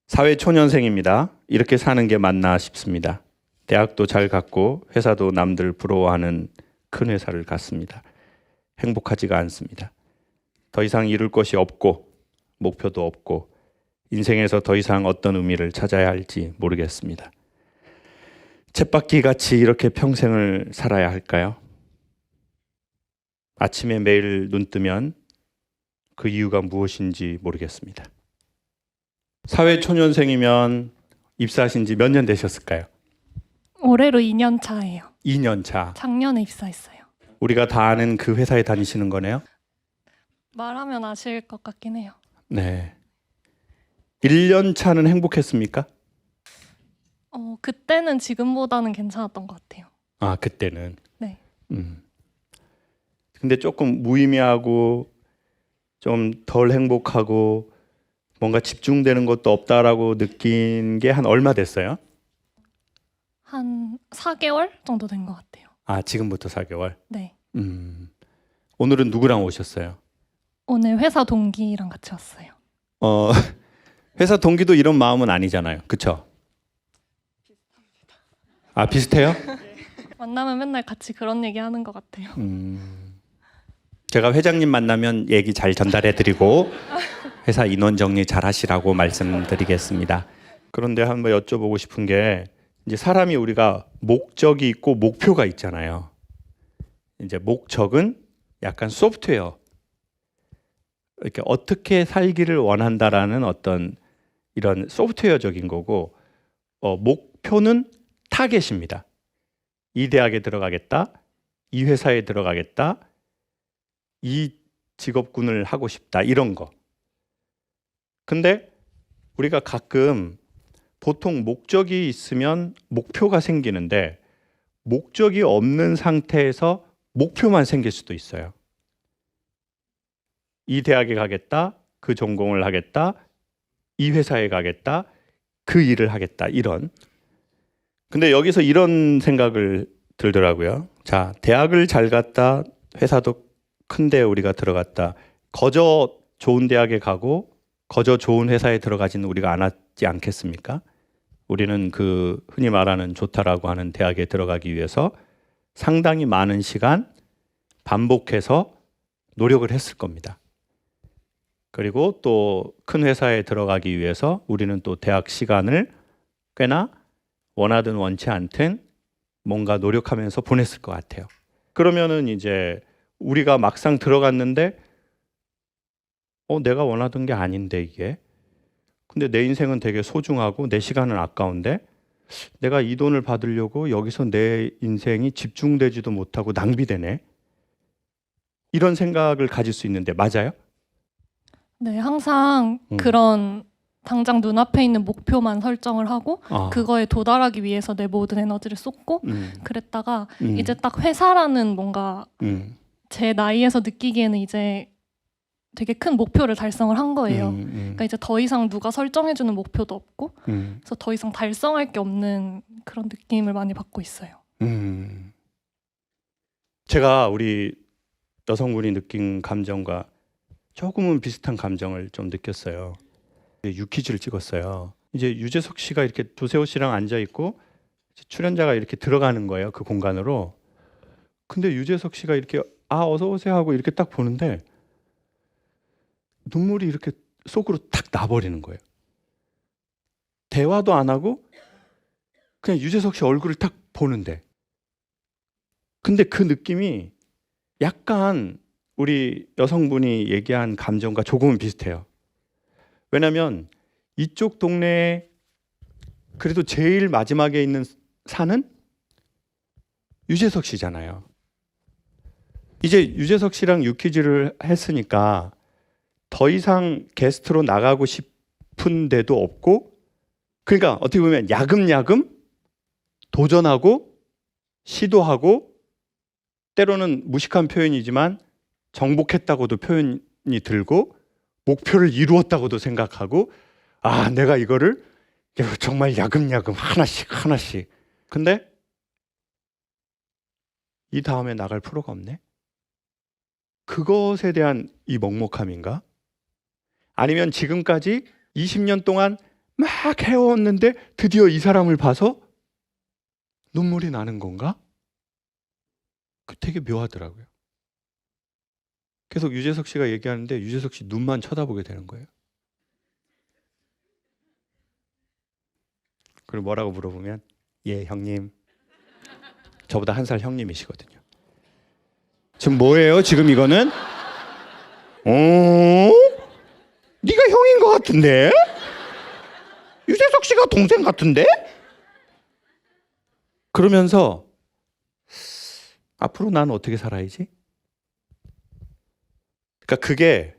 사회초년생입니다. 이렇게 사는 게 맞나 싶습니다. 대학도 잘 갔고 회사도 남들 부러워하는 큰 회사를 갔습니다. 행복하지가 않습니다. 더 이상 이룰 것이 없고 목표도 없고 인생에서 더 이상 어떤 의미를 찾아야 할지 모르겠습니다. 쳇바퀴 같이 이렇게 평생을 살아야 할까요? 아침에 매일 눈 뜨면 그 이유가 무엇인지 모르겠습니다. 사회초년생이면 입사하신 지 몇 년 되셨을까요? 올해로 2년 차예요. 2년 차. 작년에 입사했어요. 우리가 다 아는 그 회사에 다니시는 거네요? 말하면 아실 것 같긴 해요. 네. 1년 차는 행복했습니까? 그때는 지금보다는 괜찮았던 것 같아요. 아, 그때는. 네. 근데 조금 무의미하고 좀 덜 행복하고 뭔가 집중되는 것도 없다라고 느낀 게 한 얼마 됐어요? 한 4개월 정도 된 것 같아요. 아, 지금부터 4개월? 네. 오늘은 누구랑 오셨어요? 오늘 회사 동기랑 같이 왔어요. 회사 동기도 이런 마음은 아니잖아요. 그쵸? 아, 비슷해요? 만나면 맨날 같이 그런 얘기 하는 것 같아요. 제가 회장님 만나면 얘기 잘 전달해드리고 회사 인원 정리 잘 하시라고 말씀드리겠습니다. 그런데 한번 여쭤보고 싶은 게 이제 사람이 우리가 목적이 있고 목표가 있잖아요. 이제 목적은 약간 소프트웨어. 이렇게 어떻게 살기를 원한다라는 어떤 이런 소프트웨어적인 거고 목표는 타겟입니다. 이 대학에 들어가겠다. 이 회사에 들어가겠다. 이 직업군을 하고 싶다. 이런 거. 근데 우리가 가끔 보통 목적이 있으면 목표가 생기는데 목적이 없는 상태에서 목표만 생길 수도 있어요. 이 대학에 가겠다. 그 전공을 하겠다. 이 회사에 가겠다. 그 일을 하겠다. 이런. 근데 여기서 이런 생각을 들더라고요. 자, 대학을 잘 갔다. 회사도 큰데 우리가 들어갔다. 거저 좋은 대학에 가고 거저 좋은 회사에 들어가지는 우리가 않았지 않겠습니까? 우리는 그 흔히 말하는 좋다라고 하는 대학에 들어가기 위해서 상당히 많은 시간 반복해서 노력을 했을 겁니다. 그리고 또 큰 회사에 들어가기 위해서 우리는 또 대학 시간을 꽤나 원하든 원치 않든 뭔가 노력하면서 보냈을 것 같아요. 그러면은 이제 우리가 막상 들어갔는데 내가 원하던 게 아닌데 이게. 근데 내 인생은 되게 소중하고 내 시간은 아까운데 내가 이 돈을 받으려고 여기서 내 인생이 집중되지도 못하고 낭비되네. 이런 생각을 가질 수 있는데 맞아요? 네, 항상 그런 당장 눈앞에 있는 목표만 설정을 하고 그거에 도달하기 위해서 내 모든 에너지를 쏟고 그랬다가 이제 딱 회사라는 뭔가 제 나이에서 느끼기에는 이제 되게 큰 목표를 달성을 한 거예요. 그러니까 이제 더 이상 누가 설정해주는 목표도 없고 그래서 더 이상 달성할 게 없는 그런 느낌을 많이 받고 있어요. 제가 우리 여성분이 느낀 감정과 조금은 비슷한 감정을 좀 느꼈어요. 유퀴즈를 찍었어요. 이제 유재석 씨가 이렇게 조세호 씨랑 앉아 있고 출연자가 이렇게 들어가는 거예요. 그 공간으로. 근데 유재석 씨가 이렇게 어서 오세요 하고 이렇게 딱 보는데 눈물이 이렇게 속으로 탁 나버리는 거예요. 대화도 안 하고 그냥 유재석 씨 얼굴을 딱 보는데. 근데 그 느낌이 약간 우리 여성분이 얘기한 감정과 조금은 비슷해요. 왜냐하면 이쪽 동네에 그래도 제일 마지막에 있는 산은 유재석 씨잖아요. 이제 유재석 씨랑 유퀴즈를 했으니까 더 이상 게스트로 나가고 싶은 데도 없고, 그러니까 어떻게 보면 야금야금 도전하고 시도하고 때로는 무식한 표현이지만 정복했다고도 표현이 들고 목표를 이루었다고도 생각하고 내가 이거를 정말 야금야금 하나씩 근데 이 다음에 나갈 프로가 없네? 그것에 대한 이 먹먹함인가? 아니면 지금까지 20년 동안 막 해왔는데 드디어 이 사람을 봐서 눈물이 나는 건가? 그 되게 묘하더라고요. 계속 유재석 씨가 얘기하는데 유재석 씨 눈만 쳐다보게 되는 거예요. 그리고 뭐라고 물어보면 예 형님, 저보다 한 살 형님이시거든요. 지금 뭐예요 지금 이거는? 네가 형인 것 같은데? 유재석 씨가 동생 같은데? 그러면서 앞으로 난 어떻게 살아야지? 그러니까 그게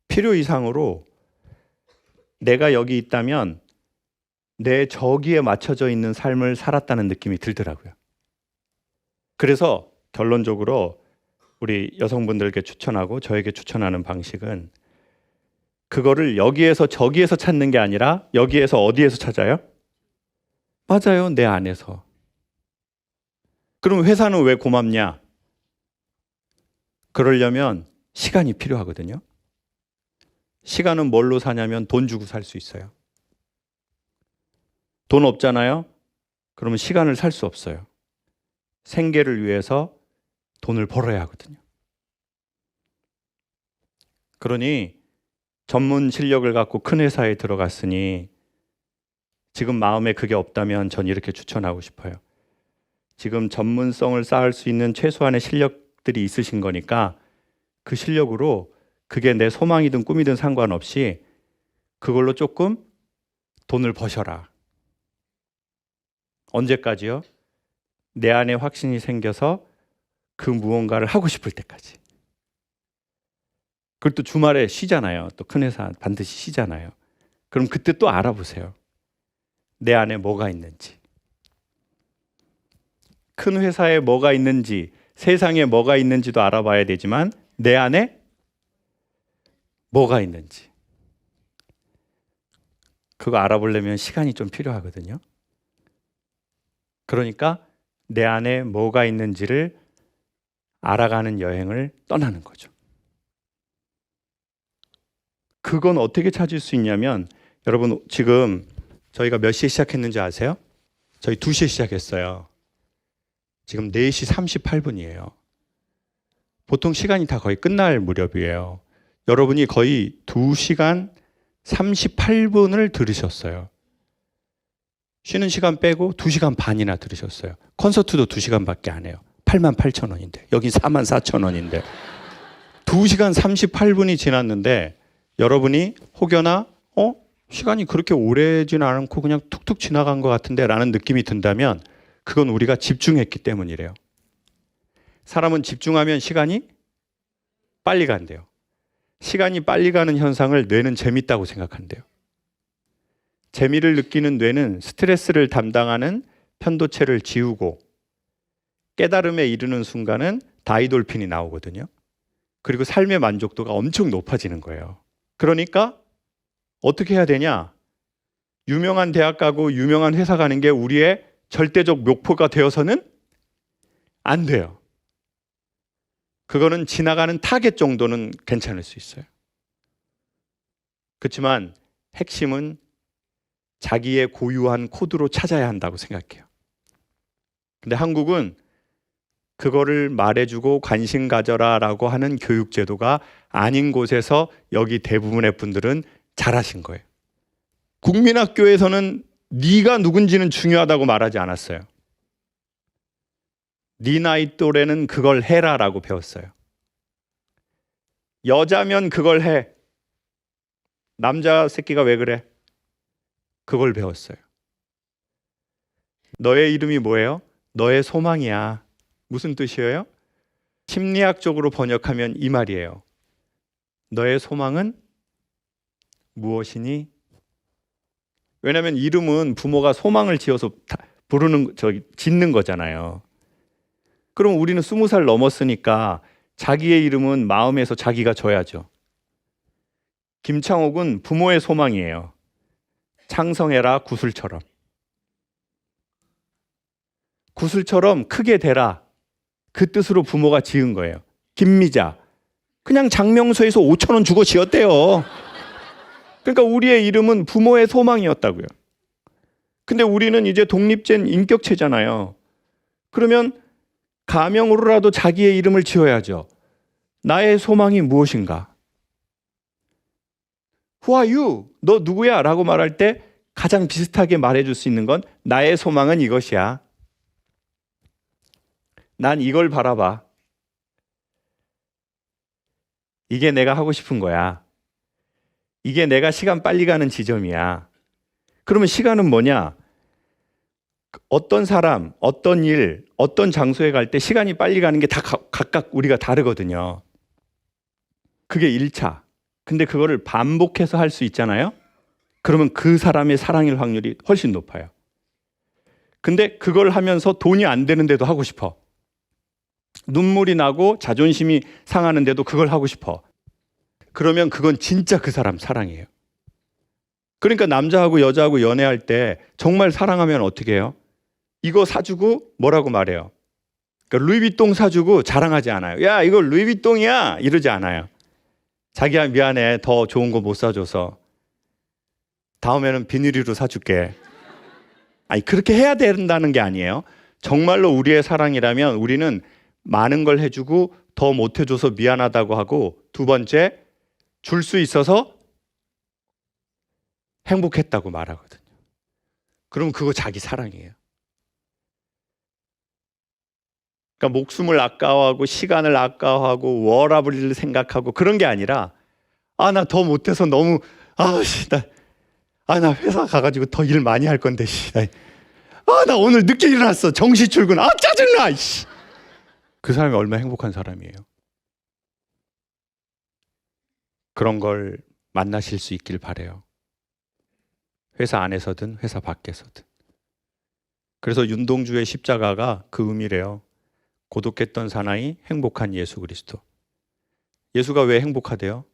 필요 이상으로 내가 여기 있다면 내 저기에 맞춰져 있는 삶을 살았다는 느낌이 들더라고요. 그래서 결론적으로 우리 여성분들께 추천하고 저에게 추천하는 방식은 그거를 여기에서 저기에서 찾는 게 아니라 여기에서 어디에서 찾아요? 맞아요, 내 안에서. 그럼 회사는 왜 고맙냐? 그러려면 시간이 필요하거든요. 시간은 뭘로 사냐면 돈 주고 살 수 있어요. 돈 없잖아요? 그러면 시간을 살 수 없어요. 생계를 위해서 돈을 벌어야 하거든요. 그러니 전문 실력을 갖고 큰 회사에 들어갔으니 지금 마음에 그게 없다면 전 이렇게 추천하고 싶어요. 지금 전문성을 쌓을 수 있는 최소한의 실력들이 있으신 거니까 그 실력으로 그게 내 소망이든 꿈이든 상관없이 그걸로 조금 돈을 버셔라. 언제까지요? 내 안에 확신이 생겨서 그 무언가를 하고 싶을 때까지. 그리고 또 주말에 쉬잖아요. 또 큰 회사 반드시 쉬잖아요. 그럼 그때 또 알아보세요. 내 안에 뭐가 있는지. 큰 회사에 뭐가 있는지, 세상에 뭐가 있는지도 알아봐야 되지만 내 안에 뭐가 있는지. 그거 알아보려면 시간이 좀 필요하거든요. 그러니까 내 안에 뭐가 있는지를 알아가는 여행을 떠나는 거죠. 그건 어떻게 찾을 수 있냐면 여러분 지금 저희가 몇 시에 시작했는지 아세요? 저희 2시에 시작했어요. 지금 4시 38분이에요. 보통 시간이 다 거의 끝날 무렵이에요. 여러분이 거의 2시간 38분을 들으셨어요. 쉬는 시간 빼고 2시간 반이나 들으셨어요. 콘서트도 2시간밖에 안 해요. 88,000원인데 여기 44,000원인데 2시간 38분이 지났는데 여러분이 혹여나 시간이 그렇게 오래지는 않고 그냥 툭툭 지나간 것 같은데 라는 느낌이 든다면 그건 우리가 집중했기 때문이래요. 사람은 집중하면 시간이 빨리 간대요. 시간이 빨리 가는 현상을 뇌는 재밌다고 생각한대요. 재미를 느끼는 뇌는 스트레스를 담당하는 편도체를 지우고 깨달음에 이르는 순간은 다이돌핀이 나오거든요. 그리고 삶의 만족도가 엄청 높아지는 거예요. 그러니까 어떻게 해야 되냐? 유명한 대학 가고 유명한 회사 가는 게 우리의 절대적 목표가 되어서는 안 돼요. 그거는 지나가는 타겟 정도는 괜찮을 수 있어요. 그렇지만 핵심은 자기의 고유한 코드로 찾아야 한다고 생각해요. 근데 한국은 그거를 말해주고 관심 가져라라고 하는 교육 제도가 아닌 곳에서 여기 대부분의 분들은 잘하신 거예요. 국민학교에서는 네가 누군지는 중요하다고 말하지 않았어요. 네 나이 또래는 그걸 해라라고 배웠어요. 여자면 그걸 해. 남자 새끼가 왜 그래? 그걸 배웠어요. 너의 이름이 뭐예요? 너의 소망이야. 무슨 뜻이에요? 심리학적으로 번역하면 이 말이에요. 너의 소망은 무엇이니? 왜냐하면 이름은 부모가 소망을 지어서 짓는 거잖아요. 그럼 우리는 20살 넘었으니까 자기의 이름은 마음에서 자기가 줘야죠. 김창옥은 부모의 소망이에요. 창성해라 구슬처럼. 구슬처럼 크게 되라. 그 뜻으로 부모가 지은 거예요. 김미자. 그냥 장명소에서 5,000원 주고 지었대요. 그러니까 우리의 이름은 부모의 소망이었다고요. 근데 우리는 이제 독립된 인격체잖아요. 그러면 가명으로라도 자기의 이름을 지어야죠. 나의 소망이 무엇인가? Who are you? 너 누구야? 라고 말할 때 가장 비슷하게 말해줄 수 있는 건 나의 소망은 이것이야. 난 이걸 바라봐. 이게 내가 하고 싶은 거야. 이게 내가 시간 빨리 가는 지점이야. 그러면 시간은 뭐냐? 어떤 사람, 어떤 일, 어떤 장소에 갈 때 시간이 빨리 가는 게 다 각각 우리가 다르거든요. 그게 1차. 근데 그거를 반복해서 할 수 있잖아요. 그러면 그 사람의 사랑일 확률이 훨씬 높아요. 근데 그걸 하면서 돈이 안 되는데도 하고 싶어. 눈물이 나고 자존심이 상하는데도 그걸 하고 싶어. 그러면 그건 진짜 그 사람 사랑이에요. 그러니까 남자하고 여자하고 연애할 때 정말 사랑하면 어떻게 해요? 이거 사주고 뭐라고 말해요? 그러니까 루이비통 사주고 자랑하지 않아요. 야, 이거 루이비통이야! 이러지 않아요. 자기야, 미안해. 더 좋은 거 못 사줘서. 다음에는 비닐으로 사줄게. 아니, 그렇게 해야 된다는 게 아니에요. 정말로 우리의 사랑이라면 우리는 많은 걸 해주고 더 못 해줘서 미안하다고 하고, 두 번째, 줄 수 있어서 행복했다고 말하거든요. 그럼 그거 자기 사랑이에요. 그러니까 목숨을 아까워하고 시간을 아까워하고 워라밸을 생각하고 그런 게 아니라, 아, 나 더 못해서 너무 나 회사 가가지고 더 일 많이 할 건데, 나 오늘 늦게 일어났어. 정시 출근. 짜증나. 그 사람이 얼마나 행복한 사람이에요. 그런 걸 만나실 수 있길 바래요. 회사 안에서든 회사 밖에서든. 그래서 윤동주의 십자가가 그 의미래요. 고독했던 사나이, 행복한 예수 그리스도. 예수가 왜 행복하대요?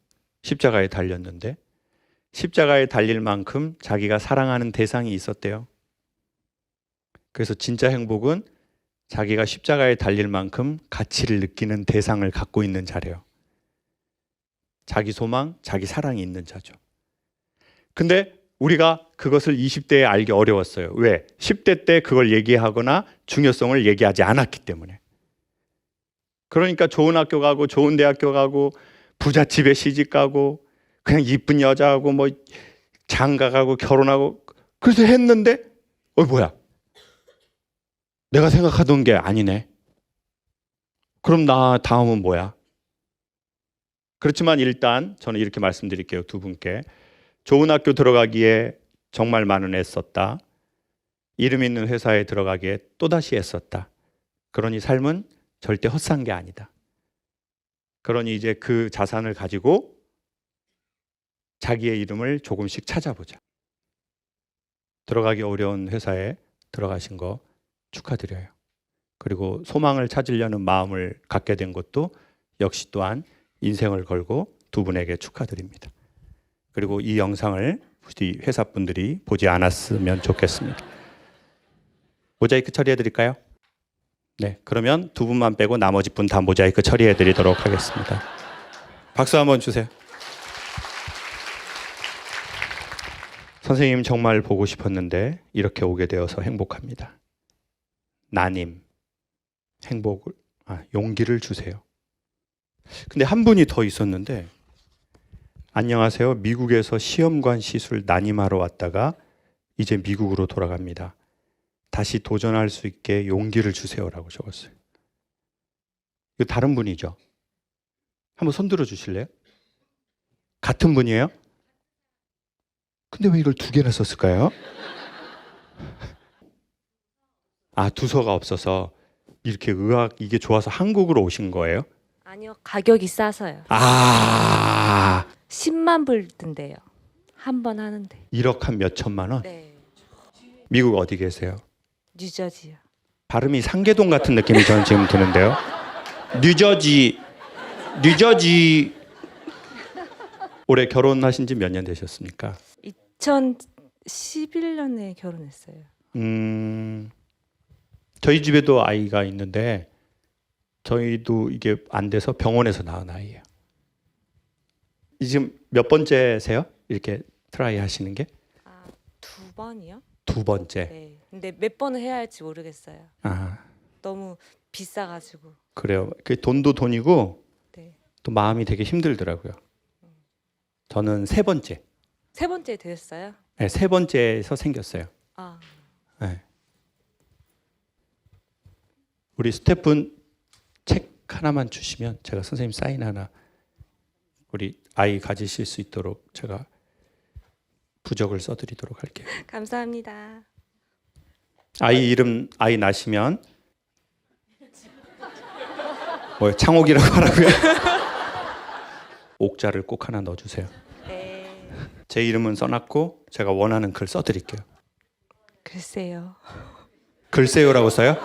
십자가에 달렸는데 십자가에 달릴 만큼 자기가 사랑하는 대상이 있었대요. 그래서 진짜 행복은 자기가 십자가에 달릴 만큼 가치를 느끼는 대상을 갖고 있는 자래요. 자기 소망, 자기 사랑이 있는 자죠. 근데 우리가 그것을 20대에 알기 어려웠어요. 왜? 10대 때 그걸 얘기하거나 중요성을 얘기하지 않았기 때문에. 그러니까 좋은 학교 가고 좋은 대학교 가고 부잣집에 시집 가고 그냥 이쁜 여자하고 뭐 장가 가고 결혼하고 그래서 했는데 뭐야? 내가 생각하던 게 아니네. 그럼 나 다음은 뭐야? 그렇지만 일단 저는 이렇게 말씀드릴게요. 두 분께. 좋은 학교 들어가기에 정말 많은 애썼다. 이름 있는 회사에 들어가기에 또다시 애썼다. 그러니 삶은 절대 헛산 게 아니다. 그러니 이제 그 자산을 가지고 자기의 이름을 조금씩 찾아보자. 들어가기 어려운 회사에 들어가신 거 축하드려요. 그리고 소망을 찾으려는 마음을 갖게 된 것도 역시 또한 인생을 걸고 두 분에게 축하드립니다. 그리고 이 영상을 우리 회사분들이 보지 않았으면 좋겠습니다. 모자이크 처리해 드릴까요? 네, 그러면 두 분만 빼고 나머지 분 다 모자이크 처리해 드리도록 하겠습니다. 박수 한번 주세요. 선생님 정말 보고 싶었는데 이렇게 오게 되어서 행복합니다. 나님, 용기를 주세요. 근데 한 분이 더 있었는데, 안녕하세요. 미국에서 시험관 시술 난임하러 왔다가 이제 미국으로 돌아갑니다. 다시 도전할 수 있게 용기를 주세요라고 적었어요. 이거 다른 분이죠? 한번 손 들어 주실래요? 같은 분이에요? 근데 왜 이걸 두 개나 썼을까요? 두서가 없어서 이렇게 의학 이게 좋아서 한국으로 오신 거예요? 아니요, 가격이 싸서요. 10만 불 든대요. 한 번 하는데. 1억 한 몇 천만 원? 네. 미국 어디 계세요? 뉴저지요. 발음이 상계동 같은 느낌이 저는 지금 드는데요. 뉴저지. 올해 결혼하신 지 몇 년 되셨습니까? 2011년에 결혼했어요. 저희 집에도 아이가 있는데 저희도 이게 안 돼서 병원에서 낳은 아이예요. 지금 몇 번째세요? 이렇게 트라이 하시는 게? 아, 2번이요? 두 번째. 네. 근데 몇 번을 해야 할지 모르겠어요. 아, 너무 비싸가지고. 그래요. 그 돈도 돈이고 네. 또 마음이 되게 힘들더라고요. 저는 세 번째. 3번째 되셨어요? 네, 세 번째에서 생겼어요. 아, 네. 우리 스태프분 책 하나만 주시면 제가 선생님 사인 하나 우리 아이 가지실 수 있도록 제가 부적을 써드리도록 할게요. 감사합니다. 아이 이름 아이 나시면 뭐 창옥이라고 하라고요? 옥자를 꼭 하나 넣어주세요. 네. 제 이름은 써놨고 제가 원하는 글 써드릴게요. 글쎄요. 글쎄요라고 써요?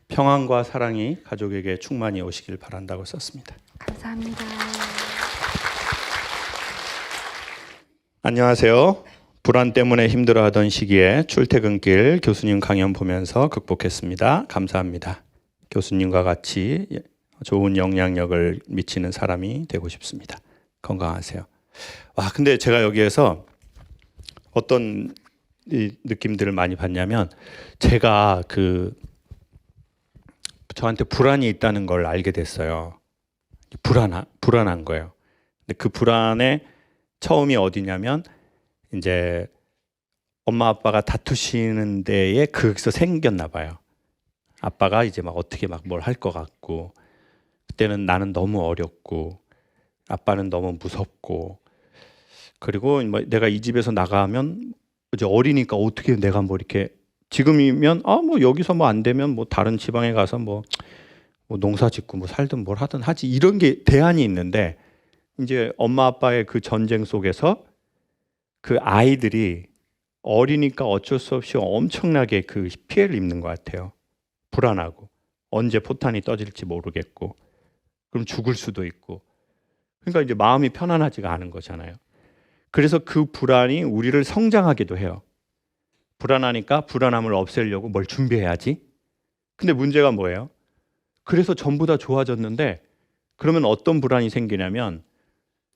평안과 사랑이 가족에게 충만히 오시길 바란다고 썼습니다. 감사합니다. 안녕하세요. 불안 때문에 힘들어하던 시기에 출퇴근길 교수님 강연 보면서 극복했습니다. 감사합니다. 교수님과 같이 좋은 영향력을 미치는 사람이 되고 싶습니다. 건강하세요. 와, 근데 제가 여기에서 어떤 이 느낌들을 많이 받냐면 제가 저한테 불안이 있다는 걸 알게 됐어요. 불안한 거예요. 근데 그 불안의 처음이 어디냐면 이제 엄마 아빠가 다투시는 데에 거기서 생겼나 봐요. 아빠가 이제 막 어떻게 막 뭘 할 것 같고 그때는 나는 너무 어렸고 아빠는 너무 무섭고 그리고 뭐 내가 이 집에서 나가면 이제 어리니까 어떻게 내가 뭐 이렇게 지금이면 뭐 여기서 뭐 안 되면 뭐 다른 지방에 가서 뭐 농사 짓고 뭐 살든 뭘 하든 하지 이런 게 대안이 있는데 이제 엄마 아빠의 그 전쟁 속에서 그 아이들이 어리니까 어쩔 수 없이 엄청나게 그 피해를 입는 것 같아요. 불안하고 언제 포탄이 떠질지 모르겠고 그럼 죽을 수도 있고 그러니까 이제 마음이 편안하지가 않은 거잖아요. 그래서 그 불안이 우리를 성장하기도 해요. 불안하니까 불안함을 없애려고 뭘 준비해야지. 근데 문제가 뭐예요? 그래서 전부 다 좋아졌는데 그러면 어떤 불안이 생기냐면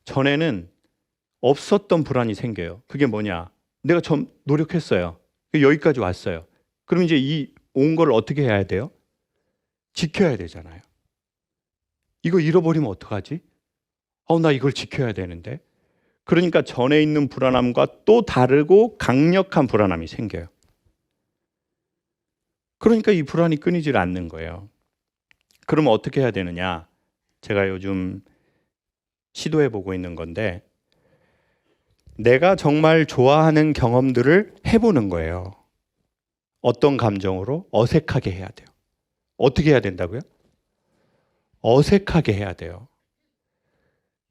전에는 없었던 불안이 생겨요. 그게 뭐냐? 내가 좀 노력했어요. 여기까지 왔어요. 그럼 이제 이 온 걸 어떻게 해야 돼요? 지켜야 되잖아요. 이거 잃어버리면 어떡하지? 나 이걸 지켜야 되는데. 그러니까 전에 있는 불안함과 또 다르고 강력한 불안함이 생겨요. 그러니까 이 불안이 끊이질 않는 거예요. 그러면 어떻게 해야 되느냐? 제가 요즘 시도해보고 있는 건데 내가 정말 좋아하는 경험들을 해보는 거예요. 어떤 감정으로? 어색하게 해야 돼요. 어떻게 해야 된다고요? 어색하게 해야 돼요.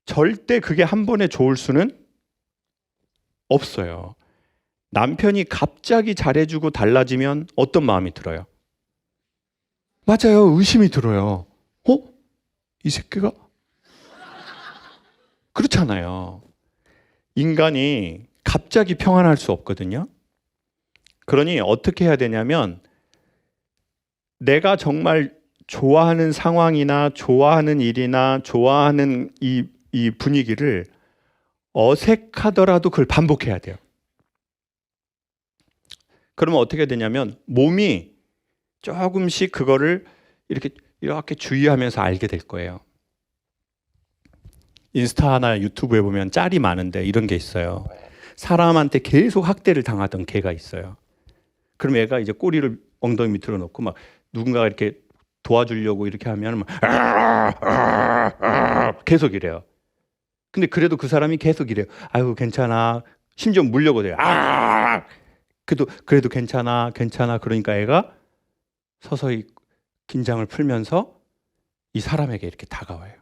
절대 그게 한 번에 좋을 수는 없어요. 남편이 갑자기 잘해주고 달라지면 어떤 마음이 들어요? 맞아요. 의심이 들어요. 이 새끼가? 그렇잖아요. 인간이 갑자기 평안할 수 없거든요. 그러니 어떻게 해야 되냐면 내가 정말 좋아하는 상황이나 좋아하는 일이나 좋아하는 이 분위기를 어색하더라도 그걸 반복해야 돼요. 그러면 어떻게 되냐면 몸이 조금씩 그거를 이렇게 주의하면서 알게 될 거예요. 인스타나 유튜브에 보면 짤이 많은데 이런 게 있어요. 사람한테 계속 학대를 당하던 개가 있어요. 그럼 얘가 이제 꼬리를 엉덩이 밑으로 놓고 막 누군가가 이렇게 도와주려고 이렇게 하면 계속 이래요. 근데 그래도 그 사람이 계속 이래요. 아유 괜찮아. 심지어 물려고 돼요. 그래도 괜찮아. 그러니까 애가 서서히 긴장을 풀면서 이 사람에게 이렇게 다가와요.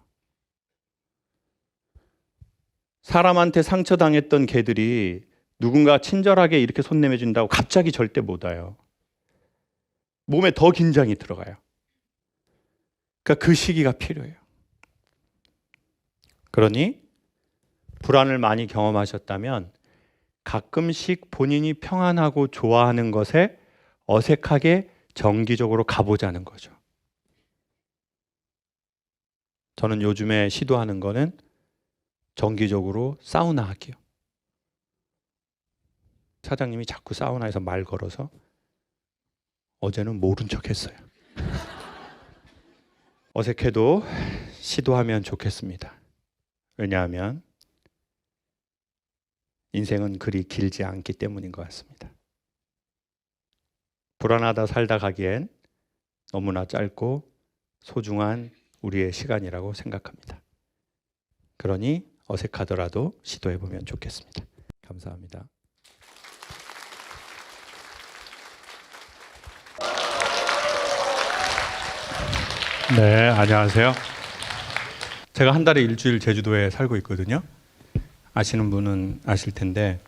사람한테 상처당했던 개들이 누군가 친절하게 이렇게 손 내밀어준다고 갑자기 절대 못 와요. 몸에 더 긴장이 들어가요. 그러니까 그 시기가 필요해요. 그러니 불안을 많이 경험하셨다면 가끔씩 본인이 평안하고 좋아하는 것에 어색하게 정기적으로 가보자는 거죠. 저는 요즘에 시도하는 거는 정기적으로 사우나 하기요. 사장님이 자꾸 사우나에서 말 걸어서 어제는 모른 척 했어요. 어색해도 시도하면 좋겠습니다. 왜냐하면 인생은 그리 길지 않기 때문인 것 같습니다. 불안하다 살다 가기엔 너무나 짧고 소중한 우리의 시간이라고 생각합니다. 그러니 어색하더라도 시도해보면 좋겠습니다. 감사합니다. 네, 안녕하세요. 제가 한 달에 일주일 제주도에 살고 있거든요. 아시는 분은 아실 텐데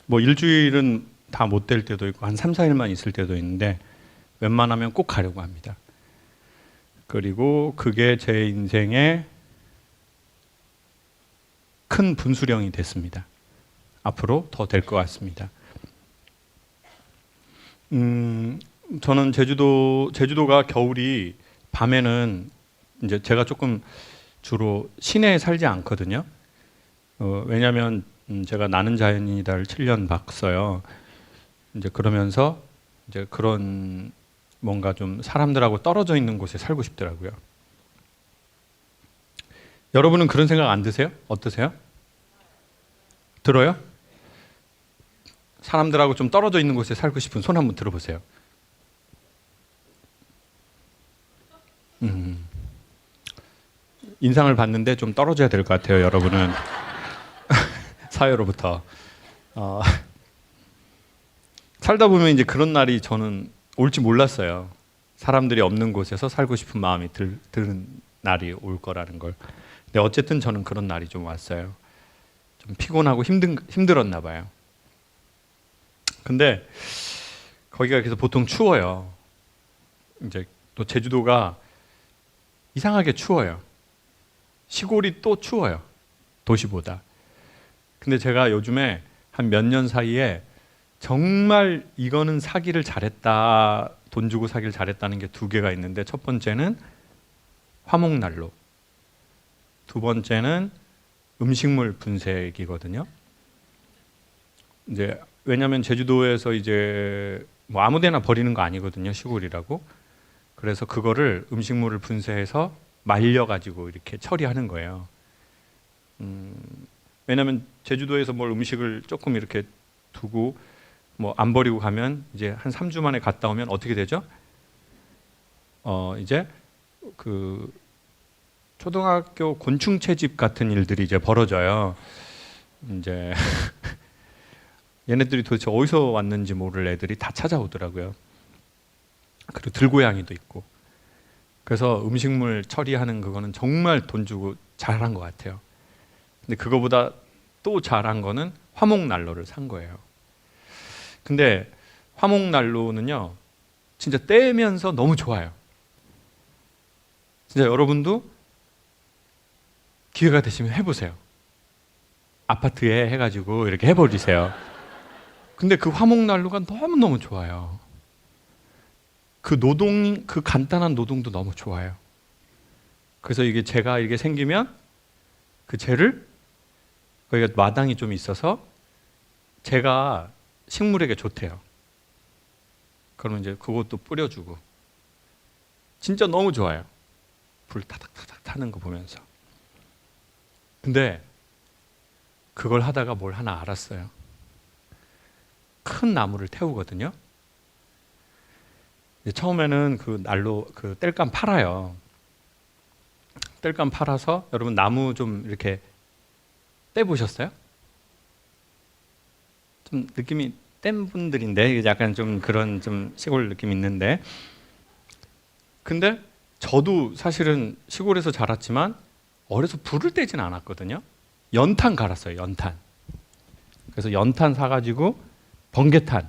뭐 일주일은 다 못 될 때도 있고 한 3, 4일만 있을 때도 있는데 웬만하면 꼭 가려고 합니다. 그리고 그게 제 인생의 큰 분수령이 됐습니다. 앞으로 더 될 것 같습니다. 저는 제주도가 겨울이 밤에는 이제 제가 조금 주로 시내에 살지 않거든요. 왜냐하면 제가 나는 자연이다를 7년 봤어요. 이제 그러면서 이제 그런 뭔가 좀 사람들하고 떨어져 있는 곳에 살고 싶더라고요. 여러분은 그런 생각 안 드세요? 어떠세요? 들어요? 사람들하고 좀 떨어져 있는 곳에 살고 싶은 손 한번 들어보세요. 인상을 봤는데 좀 떨어져야 될 것 같아요, 여러분은. 사회로부터. 살다 보면 이제 그런 날이 저는 올지 몰랐어요. 사람들이 없는 곳에서 살고 싶은 마음이 드는 날이 올 거라는 걸. 근데 어쨌든 저는 그런 날이 좀 왔어요. 좀 피곤하고 힘들었나 봐요. 근데 거기가 그래서 보통 추워요. 이제 또 제주도가 이상하게 추워요. 시골이 또 추워요. 도시보다. 근데 제가 요즘에 한 몇 년 사이에 정말 이거는 사기를 잘했다, 돈 주고 사기를 잘했다는 게 두 개가 있는데, 첫 번째는 화목난로, 두 번째는 음식물 분쇄기거든요. 이제 왜냐하면 제주도에서 이제 뭐 아무데나 버리는 거 아니거든요, 시골이라고. 그래서 그거를 음식물을 분쇄해서 말려가지고 이렇게 처리하는 거예요. 왜냐하면 제주도에서 뭘 음식을 조금 이렇게 두고 뭐 안 버리고 가면 이제 한 3주 만에 갔다 오면 어떻게 되죠? 이제 그 초등학교 곤충 채집 같은 일들이 이제 벌어져요. 이제 얘네들이 도대체 어디서 왔는지 모를 애들이 다 찾아오더라고요. 그리고 들고양이도 있고. 그래서 음식물 처리하는 그거는 정말 돈 주고 잘한 것 같아요. 근데 그거보다 또 잘한 거는 화목난로를 산 거예요. 근데 화목난로는요, 진짜 떼면서 너무 좋아요. 진짜 여러분도 기회가 되시면 해보세요. 아파트에 해가지고 이렇게 해버리세요. 근데 그 화목난로가 너무너무 좋아요. 그 간단한 노동도 너무 좋아요. 그래서 이게 재가 이게 생기면 그 재를, 거기가 마당이 좀 있어서 재가 식물에게 좋대요. 그러면 이제 그것도 뿌려주고. 진짜 너무 좋아요. 불 타닥타닥 타는 거 보면서. 근데 그걸 하다가 뭘 하나 알았어요. 큰 나무를 태우거든요. 처음에는 그 난로, 그 땔감 팔아요. 땔감 팔아서 여러분 나무 좀 이렇게 떼보셨어요? 좀 느낌이 뗀 분들인데 약간 좀 그런 좀 시골 느낌 있는데, 근데 저도 사실은 시골에서 자랐지만 어려서 불을 떼진 않았거든요. 연탄 갈았어요. 연탄. 그래서 연탄 사가지고 번개탄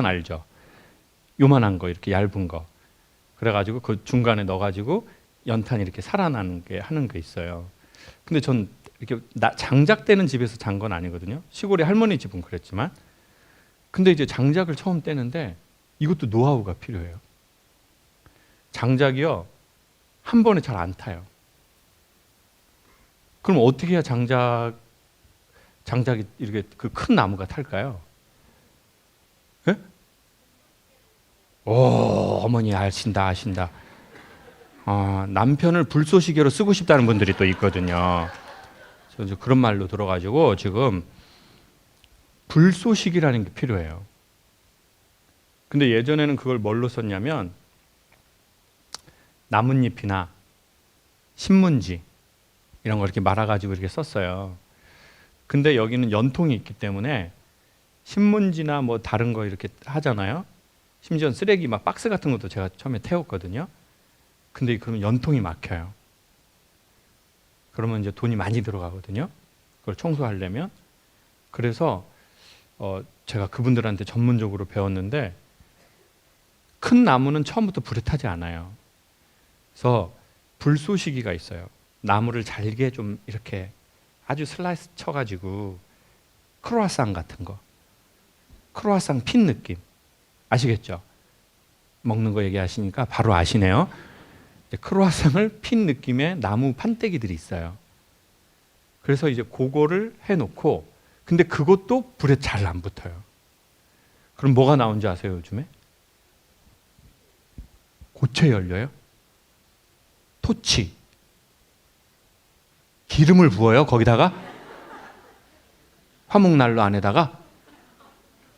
알죠? 요만한 거 이렇게 얇은 거, 그래가지고 그 중간에 넣어가지고 연탄 이렇게 살아나는 게 하는 게 있어요. 근데 전 이렇게 장작되는 집에서 잔 건 아니거든요. 시골의 할머니 집은 그랬지만. 근데 이제 장작을 처음 떼는데 이것도 노하우가 필요해요. 장작이요, 한 번에 잘 안 타요. 그럼 어떻게 해야 장작이 이렇게 그 큰 나무가 탈까요? 예? 오, 어머니 아신다. 남편을 불쏘시개로 쓰고 싶다는 분들이 또 있거든요. 그래서 그런 말로 들어가지고 지금 불쏘시개라는 게 필요해요. 근데 예전에는 그걸 뭘로 썼냐면 나뭇잎이나 신문지 이런 걸 이렇게 말아가지고 이렇게 썼어요. 근데 여기는 연통이 있기 때문에 신문지나 뭐 다른 거 이렇게 하잖아요. 심지어 쓰레기 막 박스 같은 것도 제가 처음에 태웠거든요. 근데 그러면 연통이 막혀요. 그러면 이제 돈이 많이 들어가거든요. 그걸 청소하려면. 그래서 제가 그분들한테 전문적으로 배웠는데 큰 나무는 처음부터 불에 타지 않아요. 그래서 불쏘시개가 있어요. 나무를 잘게 좀 이렇게 아주 슬라이스 쳐가지고 크로아상 같은 거, 크로아상 핀 느낌 아시겠죠? 먹는 거 얘기하시니까 바로 아시네요. 크로아상을 핀 느낌의 나무 판때기들이 있어요. 그래서 이제 그거를 해놓고, 근데 그것도 불에 잘 안 붙어요. 그럼 뭐가 나온지 아세요, 요즘에? 고체 연료요? 토치. 기름을 부어요, 거기다가? 화목난로 안에다가?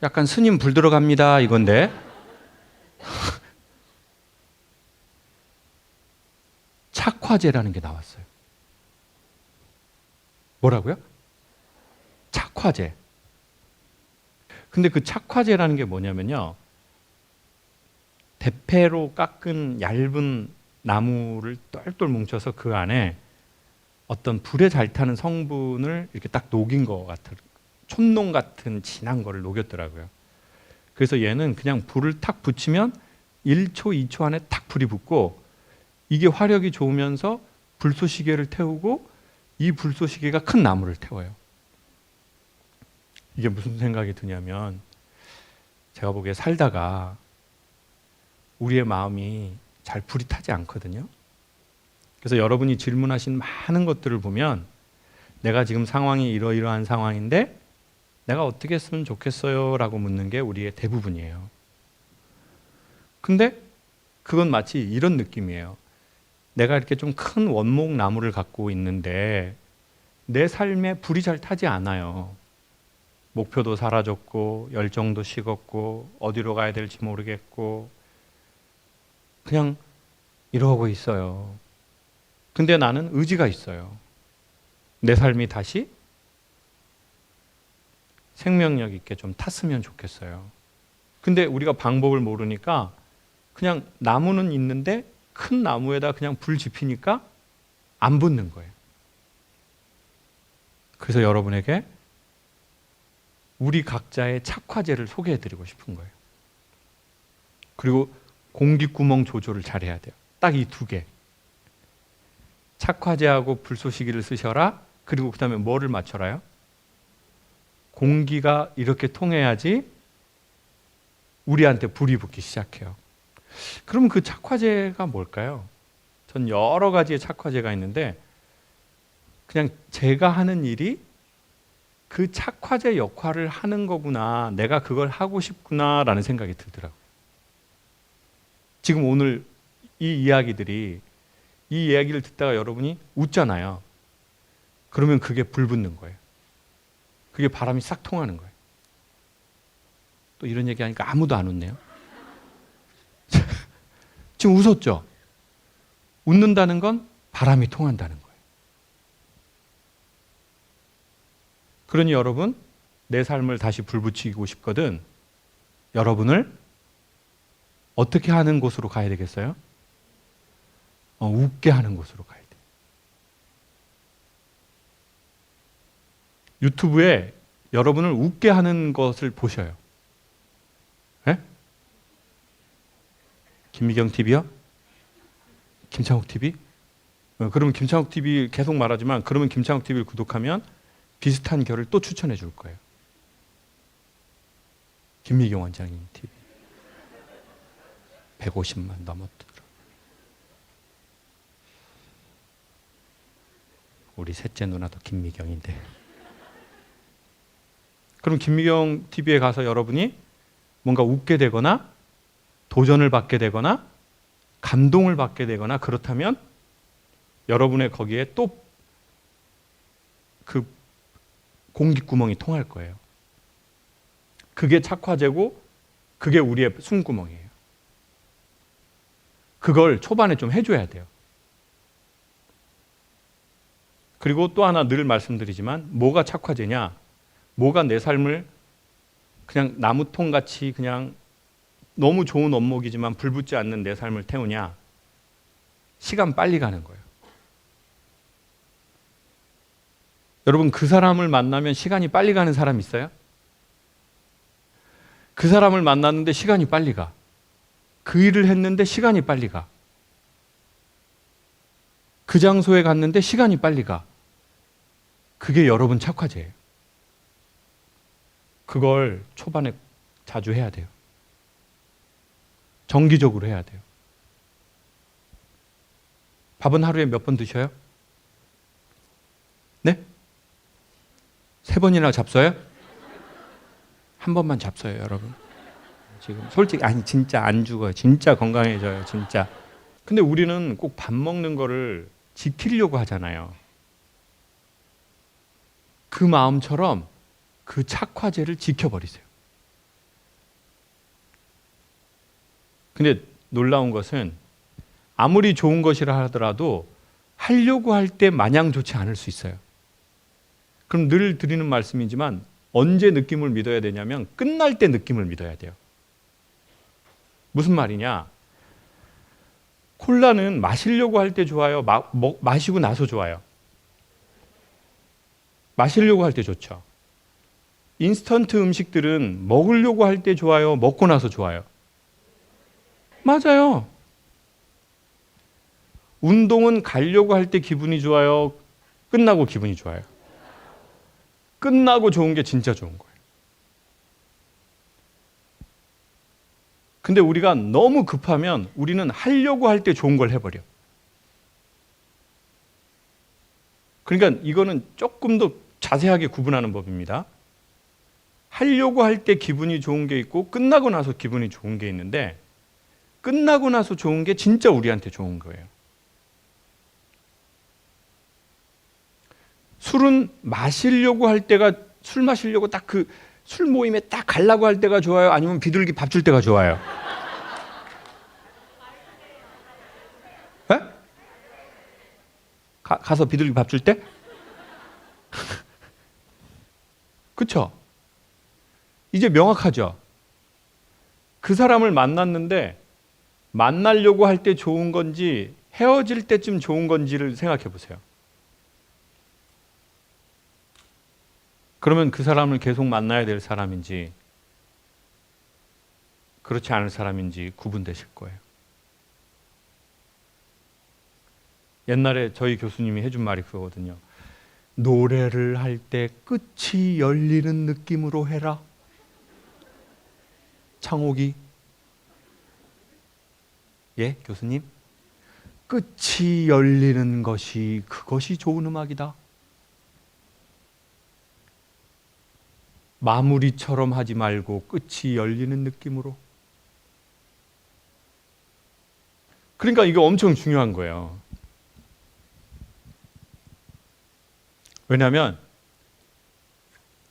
약간 스님 불 들어갑니다, 이건데. 착화제라는 게 나왔어요. 뭐라고요? 착화제. 근데 그 착화제라는 게 뭐냐면요. 대패로 깎은 얇은 나무를 똘똘 뭉쳐서 그 안에 어떤 불에 잘 타는 성분을 이렇게 딱 녹인 것 같은, 촌농 같은 진한 거를 녹였더라고요. 그래서 얘는 그냥 불을 탁 붙이면 1초, 2초 안에 탁 불이 붙고, 이게 화력이 좋으면서 불쏘시개를 태우고 이 불쏘시개가 큰 나무를 태워요. 이게 무슨 생각이 드냐면, 제가 보기에 살다가 우리의 마음이 잘 불이 타지 않거든요. 그래서 여러분이 질문하신 많은 것들을 보면 내가 지금 상황이 이러이러한 상황인데 내가 어떻게 했으면 좋겠어요? 라고 묻는 게 우리의 대부분이에요. 근데 그건 마치 이런 느낌이에요. 내가 이렇게 좀 큰 원목 나무를 갖고 있는데 내 삶에 불이 잘 타지 않아요. 목표도 사라졌고 열정도 식었고 어디로 가야 될지 모르겠고 그냥 이러고 있어요. 근데 나는 의지가 있어요. 내 삶이 다시 생명력 있게 좀 탔으면 좋겠어요. 근데 우리가 방법을 모르니까 그냥 나무는 있는데 큰 나무에다 그냥 불 지피니까 안 붙는 거예요. 그래서 여러분에게 우리 각자의 착화제를 소개해드리고 싶은 거예요. 그리고 공기구멍 조절을 잘해야 돼요. 딱 이 두 개. 착화제하고 불쏘시개를 쓰셔라. 그리고 그 다음에 뭐를 맞춰라요? 공기가 이렇게 통해야지 우리한테 불이 붙기 시작해요. 그럼 그 착화제가 뭘까요? 전 여러 가지의 착화제가 있는데 그냥 제가 하는 일이 그 착화제 역할을 하는 거구나. 내가 그걸 하고 싶구나 라는 생각이 들더라고요. 지금 오늘 이 이야기들이, 이 이야기를 듣다가 여러분이 웃잖아요. 그러면 그게 불 붙는 거예요. 그게 바람이 싹 통하는 거예요. 또 이런 얘기하니까 아무도 안 웃네요. 지금 웃었죠? 웃는다는 건 바람이 통한다는 거예요. 그러니 여러분, 내 삶을 다시 불붙이고 싶거든 여러분을 어떻게 하는 곳으로 가야 되겠어요? 웃게 하는 곳으로 가야 돼요. 유튜브에 여러분을 웃게 하는 것을 보셔요. 네? 김미경 TV요? 김창욱 TV? 그러면 김창욱 TV 계속 말하지만 그러면 김창욱 TV를 구독하면 비슷한 결을 또 추천해 줄 거예요. 김미경 원장님 TV 150만 넘었더라. 우리 셋째 누나도 김미경인데. 그럼 김미경 TV에 가서 여러분이 뭔가 웃게 되거나 도전을 받게 되거나 감동을 받게 되거나 그렇다면 여러분의 거기에 또 그 공기구멍이 통할 거예요. 그게 착화제고 그게 우리의 숨구멍이에요. 그걸 초반에 좀 해줘야 돼요. 그리고 또 하나 늘 말씀드리지만 뭐가 착화제냐, 뭐가 내 삶을 그냥 나무통같이 그냥 너무 좋은 원목이지만 불붙지 않는 내 삶을 태우냐, 시간 빨리 가는 거예요. 여러분, 그 사람을 만나면 시간이 빨리 가는 사람 있어요? 그 사람을 만났는데 시간이 빨리 가. 그 일을 했는데 시간이 빨리 가. 그 장소에 갔는데 시간이 빨리 가. 그게 여러분 착화제예요. 그걸 초반에 자주 해야 돼요. 정기적으로 해야 돼요. 밥은 하루에 몇 번 드셔요? 네? 3번이나 잡숴요? 한 번만 잡숴요, 여러분. 지금 솔직히 아니 진짜 안 죽어요. 진짜 건강해져요, 진짜. 근데 우리는 꼭 밥 먹는 거를 지키려고 하잖아요. 그 마음처럼 그 착화제를 지켜버리세요. 근데 놀라운 것은 아무리 좋은 것이라 하더라도 하려고 할 때 마냥 좋지 않을 수 있어요. 그럼 늘 드리는 말씀이지만 언제 느낌을 믿어야 되냐면 끝날 때 느낌을 믿어야 돼요. 무슨 말이냐? 콜라는 마시려고 할 때 좋아요? 마시고 나서 좋아요? 마시려고 할 때 좋죠. 인스턴트 음식들은 먹으려고 할 때 좋아요? 먹고 나서 좋아요? 맞아요. 운동은 가려고 할 때 기분이 좋아요? 끝나고 기분이 좋아요? 끝나고 좋은 게 진짜 좋은 거예요. 근데 우리가 너무 급하면 우리는 하려고 할 때 좋은 걸 해버려. 그러니까 이거는 조금 더 자세하게 구분하는 법입니다. 하려고 할 때 기분이 좋은 게 있고 끝나고 나서 기분이 좋은 게 있는데 끝나고 나서 좋은 게 진짜 우리한테 좋은 거예요. 술은 마시려고 할 때가, 술 마시려고 딱 그 술 모임에 딱 가려고 할 때가 좋아요? 아니면 비둘기 밥 줄 때가 좋아요? 에? 가서 비둘기 밥 줄 때? 그쵸? 이제 명확하죠? 그 사람을 만났는데 만나려고 할 때 좋은 건지 헤어질 때쯤 좋은 건지를 생각해 보세요. 그러면 그 사람을 계속 만나야 될 사람인지 그렇지 않을 사람인지 구분되실 거예요. 옛날에 저희 교수님이 해준 말이 그거거든요. 노래를 할 때 끝이 열리는 느낌으로 해라. 창옥이. 예, 교수님? 끝이 열리는 것이 그것이 좋은 음악이다. 마무리처럼 하지 말고 끝이 열리는 느낌으로. 그러니까 이거 엄청 중요한 거예요. 왜냐하면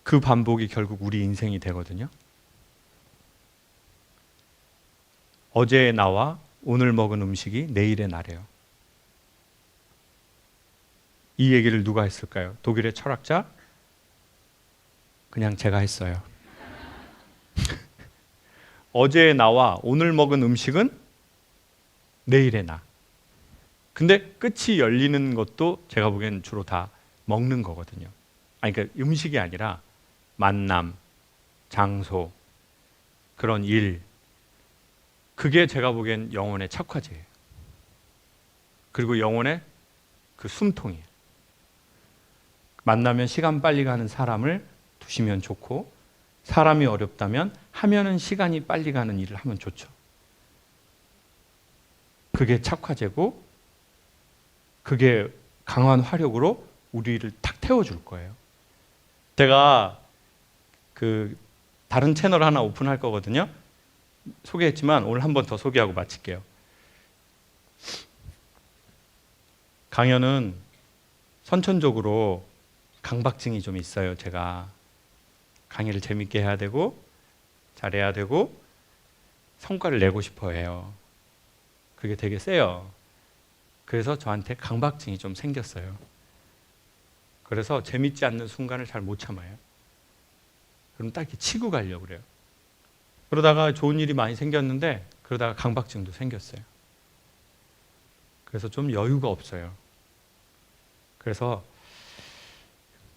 그 반복이 결국 우리 인생이 되거든요. 어제의 나와 오늘 먹은 음식이 내일의 나래요. 이 얘기를 누가 했을까요? 독일의 철학자? 그냥 제가 했어요. 어제의 나와 오늘 먹은 음식은 내일의 나. 근데 끝이 열리는 것도 제가 보기엔 주로 다 먹는 거거든요. 아니, 그러니까 음식이 아니라 만남, 장소, 그런 일. 그게 제가 보기엔 영혼의 착화제예요. 그리고 영혼의 그 숨통이에요. 만나면 시간 빨리 가는 사람을 두시면 좋고, 사람이 어렵다면 하면은 시간이 빨리 가는 일을 하면 좋죠. 그게 착화제고, 그게 강한 화력으로 우리를 탁 태워줄 거예요. 제가 그 다른 채널 하나 오픈할 거거든요. 소개했지만 오늘 한 번 더 소개하고 마칠게요. 강연은 선천적으로 강박증이 좀 있어요. 제가 강의를 재밌게 해야 되고 잘해야 되고 성과를 내고 싶어 해요. 그게 되게 세요. 그래서 저한테 강박증이 좀 생겼어요. 그래서 재밌지 않는 순간을 잘 못 참아요. 그럼 딱 이렇게 치고 가려고 그래요. 그러다가 좋은 일이 많이 생겼는데 그러다가 강박증도 생겼어요. 그래서 좀 여유가 없어요. 그래서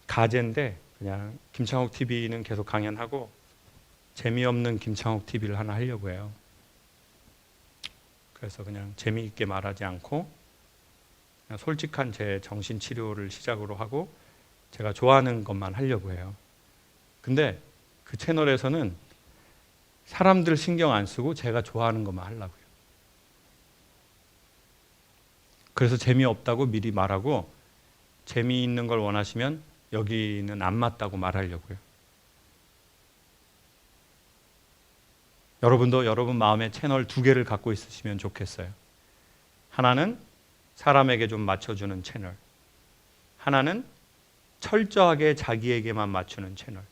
가제인데 그냥 김창옥 TV는 계속 강연하고 재미없는 김창옥 TV를 하나 하려고 해요. 그래서 그냥 재미있게 말하지 않고 그냥 솔직한 제 정신치료를 시작으로 하고 제가 좋아하는 것만 하려고 해요. 근데 그 채널에서는 사람들 신경 안 쓰고 제가 좋아하는 것만 하려고요. 그래서 재미없다고 미리 말하고 재미있는 걸 원하시면 여기는 안 맞다고 말하려고요. 여러분도 여러분 마음에 채널 2개를 갖고 있으시면 좋겠어요. 하나는 사람에게 좀 맞춰주는 채널, 하나는 철저하게 자기에게만 맞추는 채널.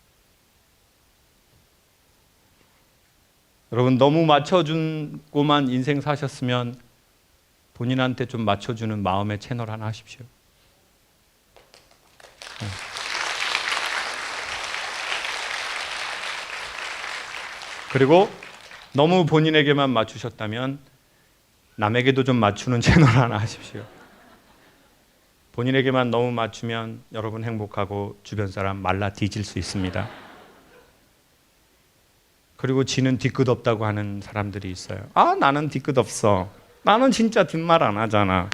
여러분 너무 맞춰주고만 인생 사셨으면 본인한테 좀 맞춰주는 마음의 채널 하나 하십시오. 그리고 너무 본인에게만 맞추셨다면 남에게도 좀 맞추는 채널 하나 하십시오. 본인에게만 너무 맞추면 여러분 행복하고 주변 사람 말라 뒤질 수 있습니다. 그리고 지는 뒤끝 없다고 하는 사람들이 있어요. 아, 나는 뒤끝 없어. 나는 진짜 뒷말 안 하잖아.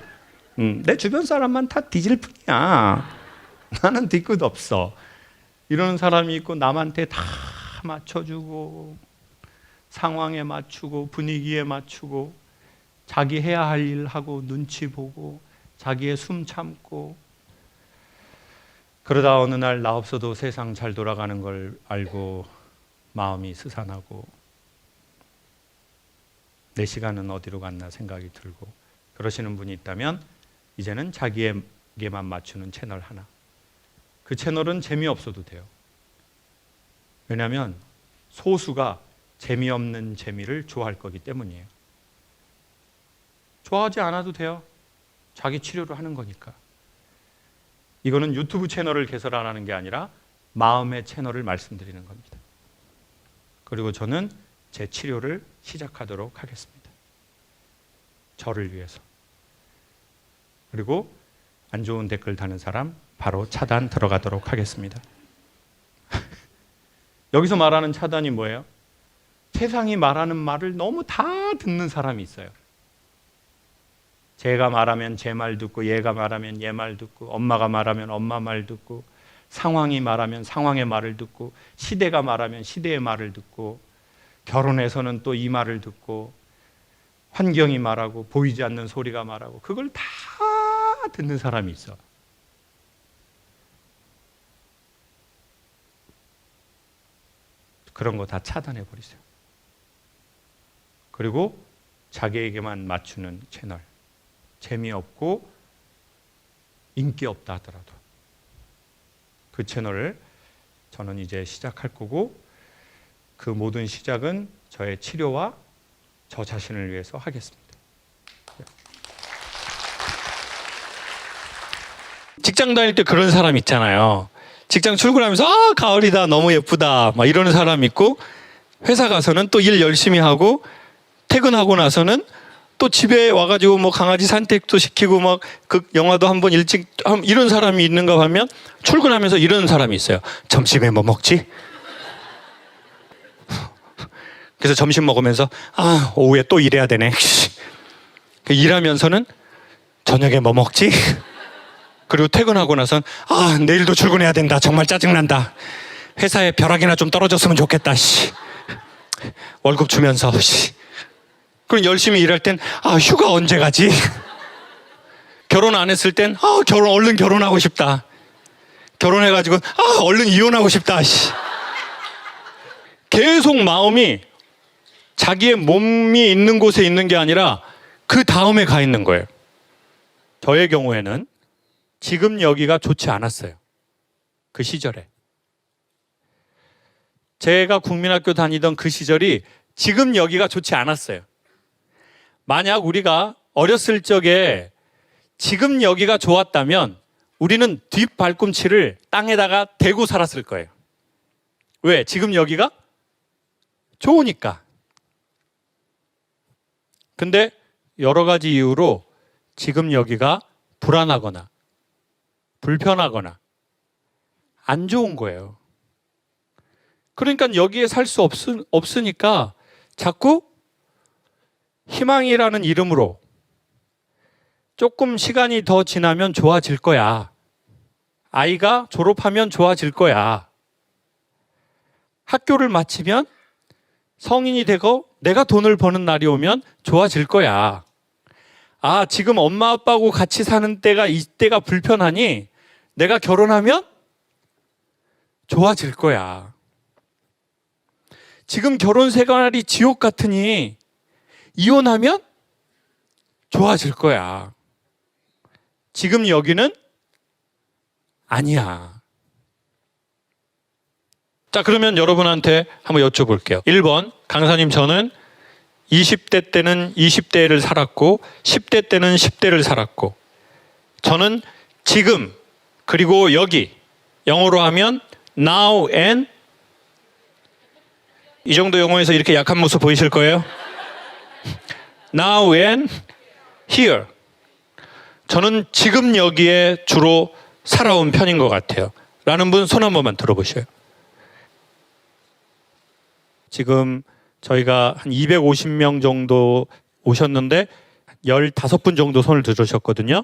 내 주변 사람만 다 뒤질 뿐이야. 나는 뒤끝 없어. 이러는 사람이 있고 남한테 다 맞춰주고 상황에 맞추고 분위기에 맞추고 자기 해야 할 일 하고 눈치 보고 자기의 숨 참고 그러다 어느 날 나 없어도 세상 잘 돌아가는 걸 알고 마음이 스산하고 내 시간은 어디로 갔나 생각이 들고 그러시는 분이 있다면 이제는 자기에게만 맞추는 채널 하나. 그 채널은 재미없어도 돼요. 왜냐하면 소수가 재미없는 재미를 좋아할 거기 때문이에요. 좋아하지 않아도 돼요. 자기 치료를 하는 거니까. 이거는 유튜브 채널을 개설하라는 게 아니라 마음의 채널을 말씀드리는 겁니다. 그리고 저는 제 치료를 시작하도록 하겠습니다. 저를 위해서. 그리고 안 좋은 댓글 다는 사람 바로 차단 들어가도록 하겠습니다. 여기서 말하는 차단이 뭐예요? 세상이 말하는 말을 너무 다 듣는 사람이 있어요. 제가 말하면 제 말 듣고 얘가 말하면 얘 말 듣고 엄마가 말하면 엄마 말 듣고 상황이 말하면 상황의 말을 듣고 시대가 말하면 시대의 말을 듣고 결혼해서는 또 이 말을 듣고 환경이 말하고 보이지 않는 소리가 말하고 그걸 다 듣는 사람이 있어. 그런 거 다 차단해 버리세요. 그리고 자기에게만 맞추는 채널. 재미없고 인기 없다 하더라도 그 채널을 저는 이제 시작할 거고 그 모든 시작은 저의 치료와 저 자신을 위해서 하겠습니다. 직장 다닐 때 그런 사람 있잖아요. 직장 출근하면서 아 가을이다 너무 예쁘다 막 이러는 사람 있고 회사 가서는 또 일 열심히 하고 퇴근하고 나서는 또 집에 와가지고 뭐 강아지 산책도 시키고 막 그 영화도 한번 일찍 이런 사람이 있는가 하면 출근하면서 이런 사람이 있어요. 점심에 뭐 먹지? 그래서 점심 먹으면서 아 오후에 또 일해야 되네. 일하면서는 저녁에 뭐 먹지? 그리고 퇴근하고 나선 아 내일도 출근해야 된다. 정말 짜증난다. 회사에 벼락이나 좀 떨어졌으면 좋겠다. 월급 주면서. 그럼 열심히 일할 땐 아 휴가 언제 가지? 결혼 안 했을 땐 아 얼른 결혼하고 싶다. 결혼해가지고 얼른 이혼하고 싶다. 씨. 계속 마음이 자기의 몸이 있는 곳에 있는 게 아니라 그 다음에 가 있는 거예요. 저의 경우에는 지금 여기가 좋지 않았어요. 그 시절에. 제가 국민학교 다니던 그 시절이 지금 여기가 좋지 않았어요. 만약 우리가 어렸을 적에 지금 여기가 좋았다면 우리는 뒷발꿈치를 땅에다가 대고 살았을 거예요. 왜? 지금 여기가 좋으니까. 근데 여러 가지 이유로 지금 여기가 불안하거나 불편하거나 안 좋은 거예요. 그러니까 여기에 살 수 없으니까 자꾸 희망이라는 이름으로 조금 시간이 더 지나면 좋아질 거야. 아이가 졸업하면 좋아질 거야. 학교를 마치면 성인이 되고 내가 돈을 버는 날이 오면 좋아질 거야. 아, 지금 엄마 아빠하고 같이 사는 때가 이때가 불편하니 내가 결혼하면 좋아질 거야. 지금 결혼 생활이 지옥 같으니 이혼하면 좋아질 거야. 지금 여기는 아니야. 자, 그러면 여러분한테 한번 여쭤볼게요. 1번, 강사님, 저는 20대 때는 20대를 살았고 10대 때는 10대를 살았고 저는 지금 그리고 여기 영어로 하면 now and 이 정도 영어에서 이렇게 약한 모습 보이실 거예요. now and here. 저는 지금 여기에 주로 살아온 편인 것 같아요. 라는 분 손 한 번만 들어보셔요. 지금 저희가 한 250명 정도 오셨는데 15분 정도 손을 들으셨거든요.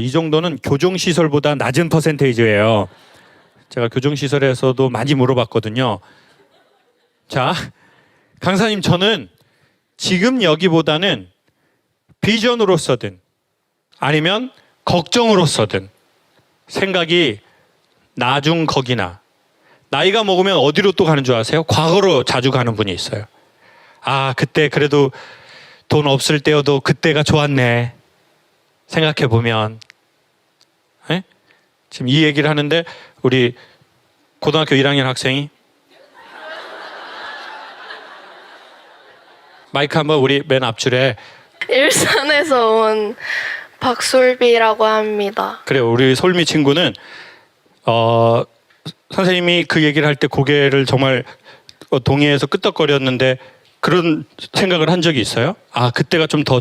이 정도는 교정시설보다 낮은 퍼센테이지예요. 제가 교정시설에서도 많이 물어봤거든요. 자, 강사님, 저는 지금 여기보다는 비전으로서든 아니면 걱정으로서든 생각이 나중 거기나 나이가 먹으면 어디로 또 가는 줄 아세요? 과거로 자주 가는 분이 있어요. 아, 그때 그래도 돈 없을 때여도 그때가 좋았네. 생각해 보면. 지금 이 얘기를 하는데 우리 고등학교 1학년 학생이 마이크 한번 우리 맨 앞줄에. 일산에서 온 박솔비라고 합니다. 그래요. 우리 솔미 친구는 선생님이 그 얘기를 할 때 고개를 정말 동의해서 끄덕거렸는데 그런 생각을 한 적이 있어요? 아, 그때가 좀 더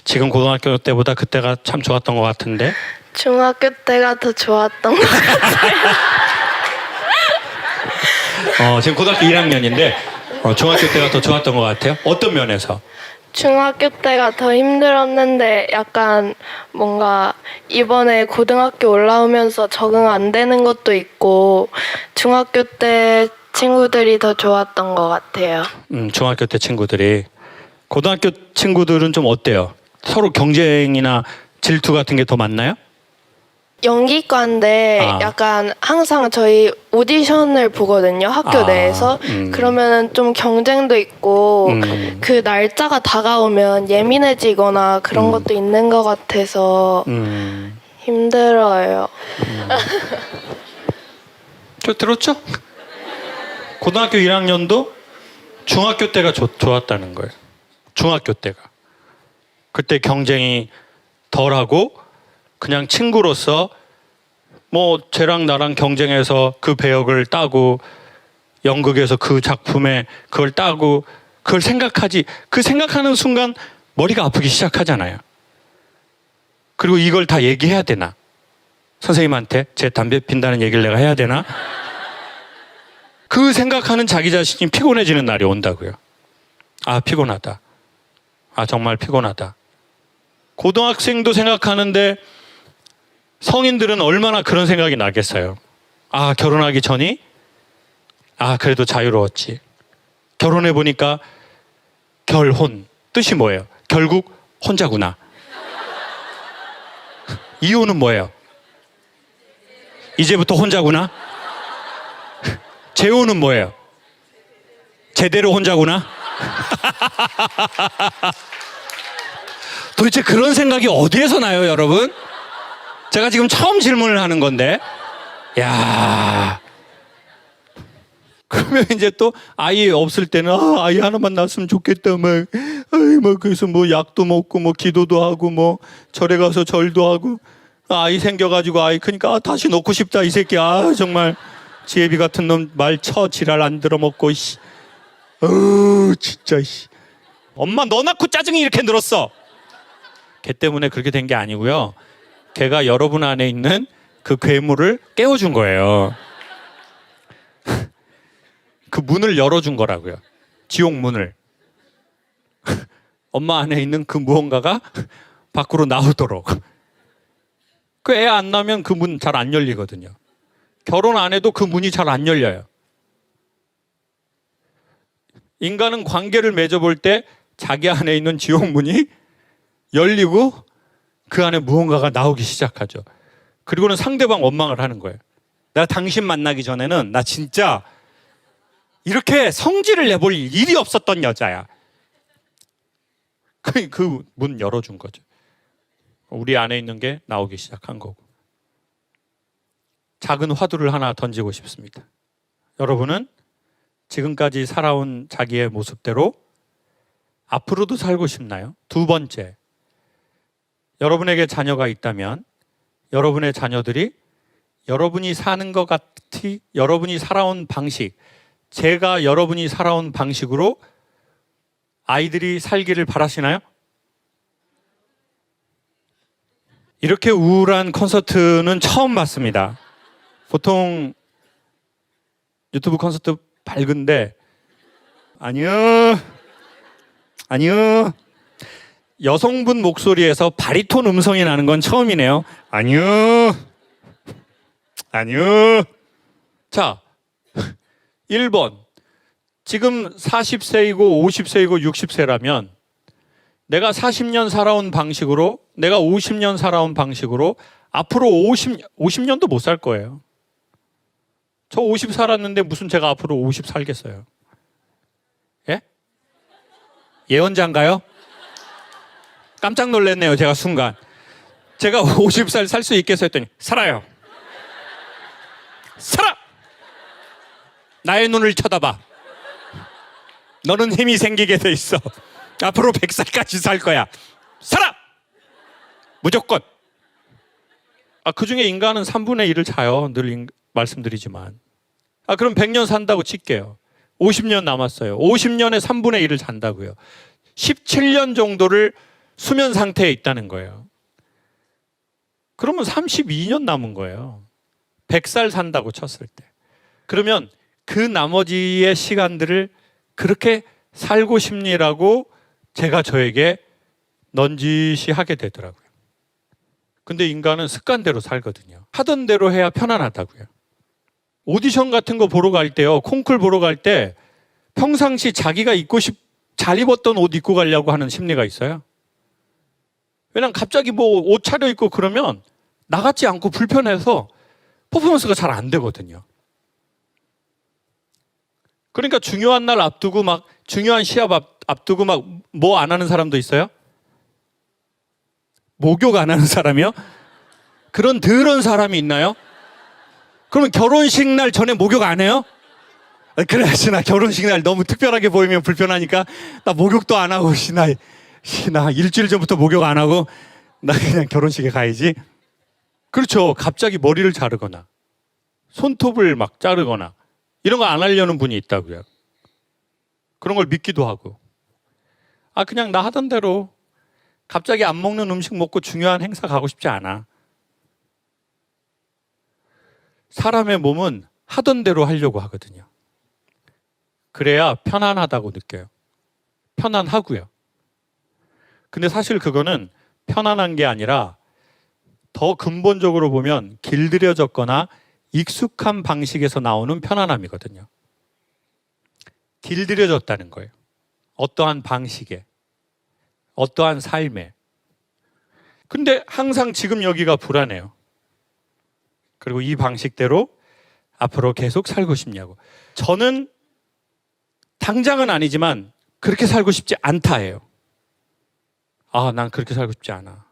지금 고등학교 때보다 그때가 참 좋았던 것 같은데. 중학교 때가 더 좋았던 것 같아요. 지금 고등학교 1학년인데 중학교 때가 더 좋았던 것 같아요? 어떤 면에서? 중학교 때가 더 힘들었는데 약간 뭔가 이번에 고등학교 올라오면서 적응 안 되는 것도 있고 중학교 때 친구들이 더 좋았던 것 같아요. 중학교 때 친구들이. 고등학교 친구들은 좀 어때요? 서로 경쟁이나 질투 같은 게 더 많나요? 연기과인데 약간 항상 저희 오디션을 보거든요, 학교 내에서. 그러면은 좀 경쟁도 있고 그 날짜가 다가오면 예민해지거나 그런 것도 있는 것 같아서 힘들어요. 저 들었죠? 고등학교 1학년도 중학교 때가 좋았다는 거예요. 중학교 때가. 그때 경쟁이 덜하고 그냥 친구로서 뭐 쟤랑 나랑 경쟁해서 그 배역을 따고 연극에서 그 작품에 그걸 따고 그걸 생각하지. 그 생각하는 순간 머리가 아프기 시작하잖아요. 그리고 이걸 다 얘기해야 되나? 선생님한테 제 담배 핀다는 얘기를 내가 해야 되나? 그 생각하는 자기 자신이 피곤해지는 날이 온다고요. 아, 피곤하다. 아, 정말 피곤하다. 고등학생도 생각하는데 성인들은 얼마나 그런 생각이 나겠어요. 아, 결혼하기 전이? 아, 그래도 자유로웠지. 결혼해 보니까 결혼. 뜻이 뭐예요? 결국 혼자구나. 이혼은 뭐예요? 이제부터 혼자구나. 재호는 뭐예요? 제대로 혼자구나. 도대체 그런 생각이 어디에서 나요, 여러분? 제가 지금 처음 질문을 하는 건데. 야. 그러면 이제 또 아이 없을 때는 아이 하나만 낳았으면 좋겠다 막 그래서 뭐 약도 먹고 뭐 기도도 하고 뭐 절에 가서 절도 하고 아이 생겨가지고 아이 크니까 다시 놓고 싶다 이 새끼 정말 지혜비 같은 놈 말 쳐 지랄 안 들어먹고 진짜 엄마 너 낳고 짜증이 이렇게 늘었어. 걔 때문에 그렇게 된 게 아니고요. 걔가 여러분 안에 있는 그 괴물을 깨워준 거예요. 그 문을 열어준 거라고요. 지옥 문을. 엄마 안에 있는 그 무언가가 밖으로 나오도록. 그 애 안 낳으면 그 문 잘 안 열리거든요. 결혼 안 해도 그 문이 잘 안 열려요. 인간은 관계를 맺어볼 때 자기 안에 있는 지옥 문이 열리고 그 안에 무언가가 나오기 시작하죠. 그리고는 상대방 원망을 하는 거예요. 내가 당신 만나기 전에는 나 진짜 이렇게 성질을 내볼 일이 없었던 여자야. 그 문 열어준 거죠. 우리 안에 있는 게 나오기 시작한 거고. 작은 화두를 하나 던지고 싶습니다. 여러분은 지금까지 살아온 자기의 모습대로 앞으로도 살고 싶나요? 두 번째, 여러분에게 자녀가 있다면 여러분의 자녀들이 여러분이 사는 것 같이 여러분이 살아온 방식, 제가 여러분이 살아온 방식으로 아이들이 살기를 바라시나요? 이렇게 우울한 콘서트는 처음 봤습니다. 보통 유튜브 콘서트 밝은데 아니요. 여성분 목소리에서 바리톤 음성이 나는 건 처음이네요. 아니요. 자, 1번. 지금 40세이고 50세이고 60세라면 내가 40년 살아온 방식으로, 내가 50년 살아온 방식으로 앞으로 50년도 못 살 거예요. 저 50 살았는데 무슨 제가 앞으로 50 살겠어요? 예? 예언자인가요? 깜짝 놀랐네요, 제가 순간. 제가 50살 살 수 있겠어 했더니 살아요. 살아! 나의 눈을 쳐다봐. 너는 힘이 생기게 돼 있어. 앞으로 100살까지 살 거야. 살아! 무조건. 그중에 인간은 3분의 1을 자요. 늘 말씀드리지만. 그럼 100년 산다고 칠게요. 50년 남았어요. 50년에 3분의 1을 잔다고요. 17년 정도를 수면 상태에 있다는 거예요. 그러면 32년 남은 거예요. 100살 산다고 쳤을 때. 그러면 그 나머지의 시간들을 그렇게 살고 싶니라고 제가 저에게 넌지시 하게 되더라고요. 근데 인간은 습관대로 살거든요. 하던 대로 해야 편안하다고요. 오디션 같은 거 보러 갈 때요, 콩쿨 보러 갈 때 평상시 자기가 잘 입었던 옷 입고 가려고 하는 심리가 있어요. 왜냐면 갑자기 뭐 옷 차려입고 그러면 나같지 않고 불편해서 퍼포먼스가 잘 안 되거든요. 그러니까 중요한 날 앞두고 막 중요한 시합 앞두고 막 뭐 안 하는 사람도 있어요? 목욕 안 하는 사람이요? 그런 더러운 사람이 있나요? 그러면 결혼식 날 전에 목욕 안 해요? 그래야지, 나 결혼식 날 너무 특별하게 보이면 불편하니까 나 목욕도 안 하고 나 일주일 전부터 목욕 안 하고 나 그냥 결혼식에 가야지. 그렇죠. 갑자기 머리를 자르거나 손톱을 막 자르거나 이런 거 안 하려는 분이 있다고요. 그런 걸 믿기도 하고. 그냥 나 하던 대로 갑자기 안 먹는 음식 먹고 중요한 행사 가고 싶지 않아. 사람의 몸은 하던 대로 하려고 하거든요. 그래야 편안하다고 느껴요. 편안하고요. 근데 사실 그거는 편안한 게 아니라 더 근본적으로 보면 길들여졌거나 익숙한 방식에서 나오는 편안함이거든요. 길들여졌다는 거예요. 어떠한 방식에, 어떠한 삶에. 근데 항상 지금 여기가 불안해요. 그리고 이 방식대로 앞으로 계속 살고 싶냐고. 저는 당장은 아니지만 그렇게 살고 싶지 않다예요. 아, 난 그렇게 살고 싶지 않아.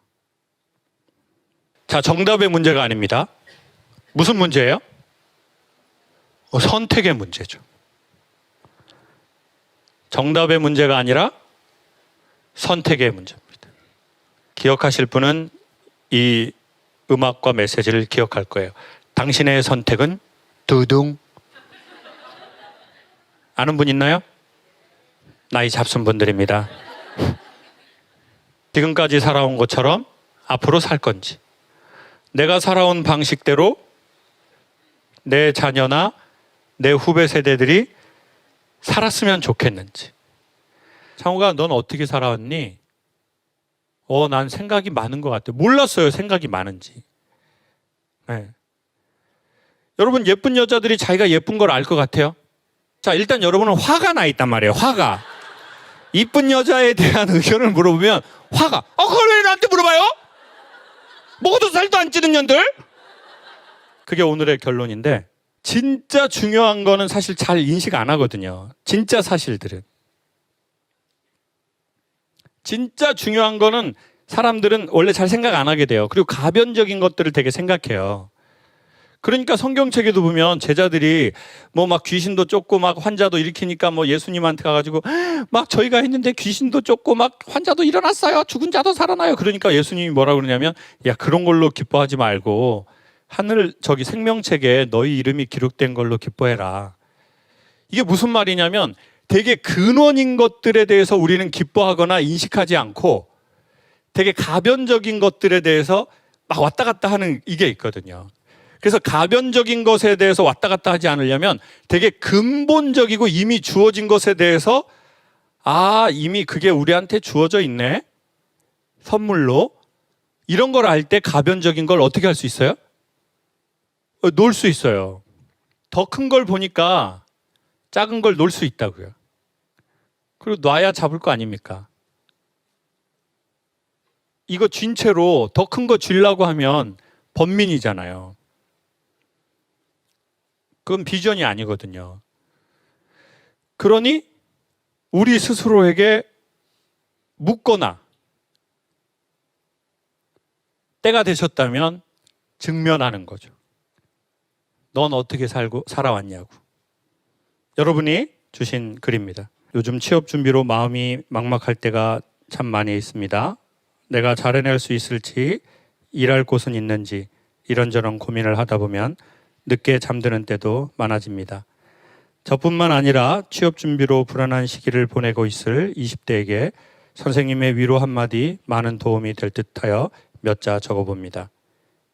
자, 정답의 문제가 아닙니다. 무슨 문제예요? 선택의 문제죠. 정답의 문제가 아니라 선택의 문제입니다. 기억하실 분은 이 음악과 메시지를 기억할 거예요. 당신의 선택은 두둥. 아는 분 있나요? 나이 잡순 분들입니다. 지금까지 살아온 것처럼 앞으로 살 건지, 내가 살아온 방식대로 내 자녀나 내 후배 세대들이 살았으면 좋겠는지. 창호가 넌 어떻게 살아왔니? 난 생각이 많은 것 같아. 몰랐어요, 생각이 많은지. 네. 여러분, 예쁜 여자들이 자기가 예쁜 걸 알 것 같아요? 자, 일단 여러분은 화가 나 있단 말이에요. 화가. 이쁜 여자에 대한 의견을 물어보면 화가. 그걸 왜 나한테 물어봐요? 먹어도 살도 안 찌는 년들? 그게 오늘의 결론인데, 진짜 중요한 거는 사실 잘 인식 안 하거든요. 진짜 사실들은. 진짜 중요한 거는 사람들은 원래 잘 생각 안 하게 돼요. 그리고 가변적인 것들을 되게 생각해요. 그러니까 성경책에도 보면 제자들이 뭐 막 귀신도 쫓고 막 환자도 일으키니까 뭐 예수님한테 가가지고 막 저희가 했는데 귀신도 쫓고 막 환자도 일어났어요. 죽은 자도 살아나요. 그러니까 예수님이 뭐라 그러냐면, 야, 그런 걸로 기뻐하지 말고 하늘 저기 생명책에 너희 이름이 기록된 걸로 기뻐해라. 이게 무슨 말이냐면 되게 근원인 것들에 대해서 우리는 기뻐하거나 인식하지 않고 되게 가변적인 것들에 대해서 막 왔다 갔다 하는 이게 있거든요. 그래서 가변적인 것에 대해서 왔다 갔다 하지 않으려면 되게 근본적이고 이미 주어진 것에 대해서 이미 그게 우리한테 주어져 있네. 선물로. 이런 걸 알 때 가변적인 걸 어떻게 할 수 있어요? 놓을 수 있어요. 더 큰 걸 보니까 작은 걸 놓을 수 있다고요. 그리고 놔야 잡을 거 아닙니까? 이거 쥔 채로 더 큰 거 쥐려고 하면 번민이잖아요. 그건 비전이 아니거든요. 그러니 우리 스스로에게 묻거나 때가 되셨다면 직면하는 거죠. 넌 어떻게 살아왔냐고. 여러분이 주신 글입니다. 요즘 취업 준비로 마음이 막막할 때가 참 많이 있습니다. 내가 잘 해낼 수 있을지, 일할 곳은 있는지 이런저런 고민을 하다 보면 늦게 잠드는 때도 많아집니다. 저뿐만 아니라 취업 준비로 불안한 시기를 보내고 있을 20대에게 선생님의 위로 한마디 많은 도움이 될 듯하여 몇 자 적어봅니다.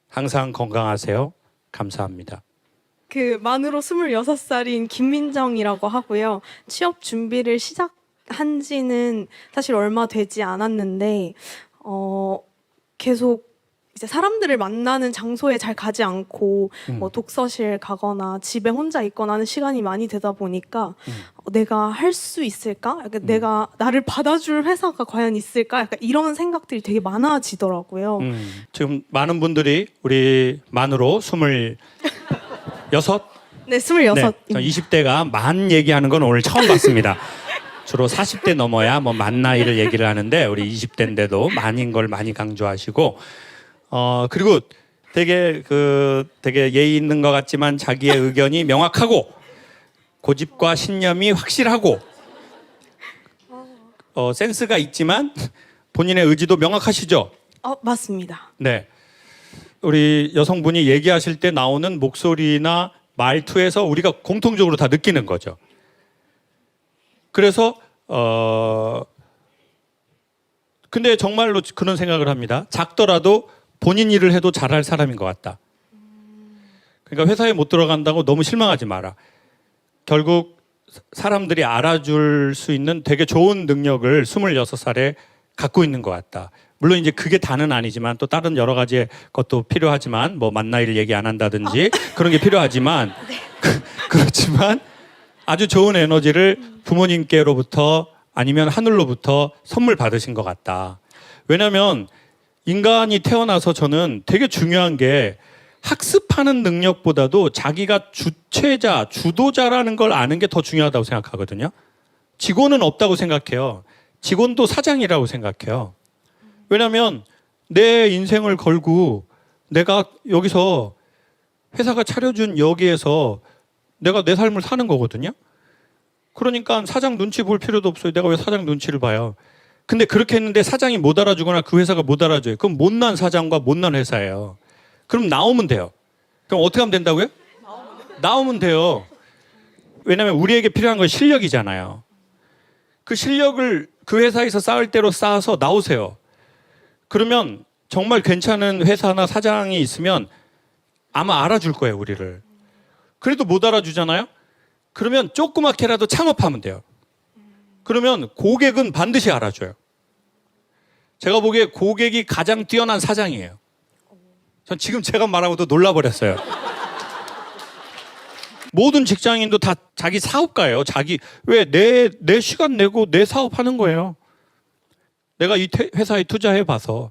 항상 건강하세요. 감사합니다. 만으로 26살인 김민정이라고 하고요. 취업 준비를 시작한 지는 사실 얼마 되지 않았는데 계속 이제 사람들을 만나는 장소에 잘 가지 않고 뭐 독서실 가거나 집에 혼자 있거나 하는 시간이 많이 되다 보니까 내가 할 수 있을까? 약간 내가 나를 받아줄 회사가 과연 있을까? 약간 이런 생각들이 되게 많아지더라고요. 지금 많은 분들이 우리 만으로 26? 네, 26. 네, 20대가 만 얘기하는 건 오늘 처음 봤습니다. 주로 40대 넘어야 뭐 만 나이를 얘기를 하는데 우리 20대인데도 만인 걸 많이 강조하시고 그리고 되게 예의 있는 것 같지만 자기의 의견이 명확하고 고집과 신념이 확실하고 센스가 있지만 본인의 의지도 명확하시죠? 맞습니다. 네. 우리 여성분이 얘기하실 때 나오는 목소리나 말투에서 우리가 공통적으로 다 느끼는 거죠. 그래서 근데 정말로 그런 생각을 합니다. 작더라도 본인 일을 해도 잘할 사람인 것 같다. 그러니까 회사에 못 들어간다고 너무 실망하지 마라. 결국 사람들이 알아줄 수 있는 되게 좋은 능력을 26살에 갖고 있는 것 같다. 물론 이제 그게 다는 아니지만 또 다른 여러 가지 것도 필요하지만 뭐 만 나이를 얘기 안 한다든지 그런 게 필요하지만 그렇지만 아주 좋은 에너지를 부모님께로부터 아니면 하늘로부터 선물 받으신 것 같다. 왜냐하면 인간이 태어나서 저는 되게 중요한 게 학습하는 능력보다도 자기가 주체자, 주도자라는 걸 아는 게 더 중요하다고 생각하거든요. 직원은 없다고 생각해요. 직원도 사장이라고 생각해요. 왜냐하면 내 인생을 걸고 내가 여기서 회사가 차려준 여기에서 내가 내 삶을 사는 거거든요. 그러니까 사장 눈치 볼 필요도 없어요. 내가 왜 사장 눈치를 봐요. 근데 그렇게 했는데 사장이 못 알아주거나 그 회사가 못 알아줘요. 그럼 못난 사장과 못난 회사예요. 그럼 나오면 돼요. 그럼 어떻게 하면 된다고요? 나오면 돼요. 왜냐하면 우리에게 필요한 건 실력이잖아요. 그 실력을 그 회사에서 쌓을 대로 쌓아서 나오세요. 그러면 정말 괜찮은 회사나 사장이 있으면 아마 알아줄 거예요, 우리를. 그래도 못 알아주잖아요? 그러면 조그맣게라도 창업하면 돼요. 그러면 고객은 반드시 알아줘요. 제가 보기에 고객이 가장 뛰어난 사장이에요. 전 지금 제가 말하고도 놀라버렸어요. 모든 직장인도 다 자기 사업가예요. 왜 내 시간 내고 내 사업하는 거예요. 내가 이 회사에 투자해 봐서.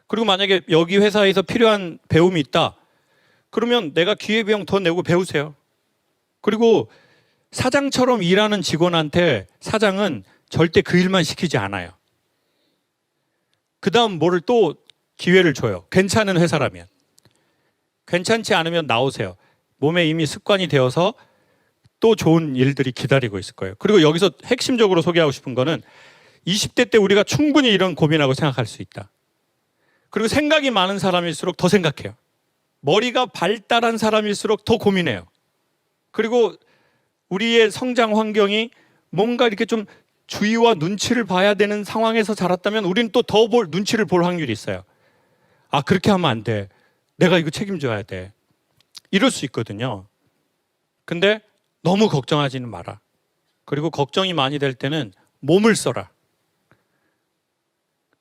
그리고 만약에 여기 회사에서 필요한 배움이 있다. 그러면 내가 기회비용 더 내고 배우세요. 그리고 사장처럼 일하는 직원한테 사장은 절대 그 일만 시키지 않아요. 그 다음 뭐를 또 기회를 줘요. 괜찮은 회사라면. 괜찮지 않으면 나오세요. 몸에 이미 습관이 되어서 또 좋은 일들이 기다리고 있을 거예요. 그리고 여기서 핵심적으로 소개하고 싶은 거는 20대 때 우리가 충분히 이런 고민하고 생각할 수 있다. 그리고 생각이 많은 사람일수록 더 생각해요. 머리가 발달한 사람일수록 더 고민해요. 그리고 우리의 성장 환경이 뭔가 이렇게 좀 주의와 눈치를 봐야 되는 상황에서 자랐다면 우리는 또 더 눈치를 볼 확률이 있어요. 아, 그렇게 하면 안 돼. 내가 이거 책임져야 돼. 이럴 수 있거든요. 근데 너무 걱정하지는 마라. 그리고 걱정이 많이 될 때는 몸을 써라.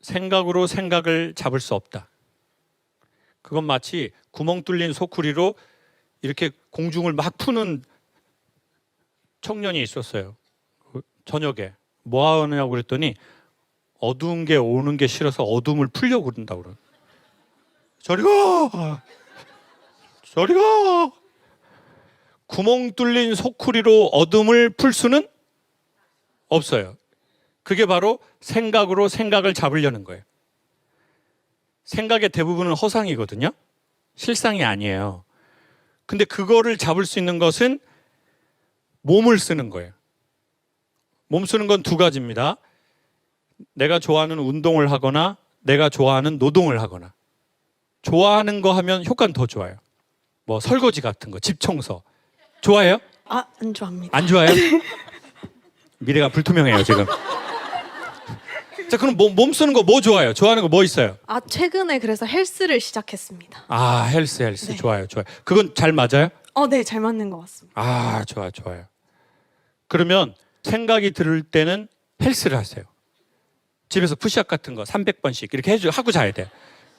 생각으로 생각을 잡을 수 없다. 그건 마치 구멍 뚫린 소쿠리로 이렇게 공중을 막 푸는 청년이 있었어요. 저녁에 뭐 하느냐고 그랬더니 어두운 게 오는 게 싫어서 어둠을 풀려고 그런다고 그래요. 저리 가! 저리 가! 구멍 뚫린 소쿠리로 어둠을 풀 수는 없어요. 그게 바로 생각으로 생각을 잡으려는 거예요. 생각의 대부분은 허상이거든요. 실상이 아니에요. 근데 그거를 잡을 수 있는 것은 몸을 쓰는 거예요. 몸 쓰는 건 두 가지입니다. 내가 좋아하는 운동을 하거나 내가 좋아하는 노동을 하거나. 좋아하는 거 하면 효과는 더 좋아요. 뭐 설거지 같은 거, 집 청소. 좋아해요? 아, 안 좋아합니다. 안 좋아해요? 미래가 불투명해요, 지금. 자, 그럼 몸 쓰는 거 뭐 좋아요? 좋아하는 거 뭐 있어요? 아, 최근에 그래서 헬스를 시작했습니다. 아, 헬스. 네. 좋아요. 그건 잘 맞아요? 네, 잘 맞는 것 같습니다. 아, 좋아요. 그러면 생각이 들 때는 헬스를 하세요. 집에서 푸시업 같은 거 300번씩 이렇게 하고 자야 돼.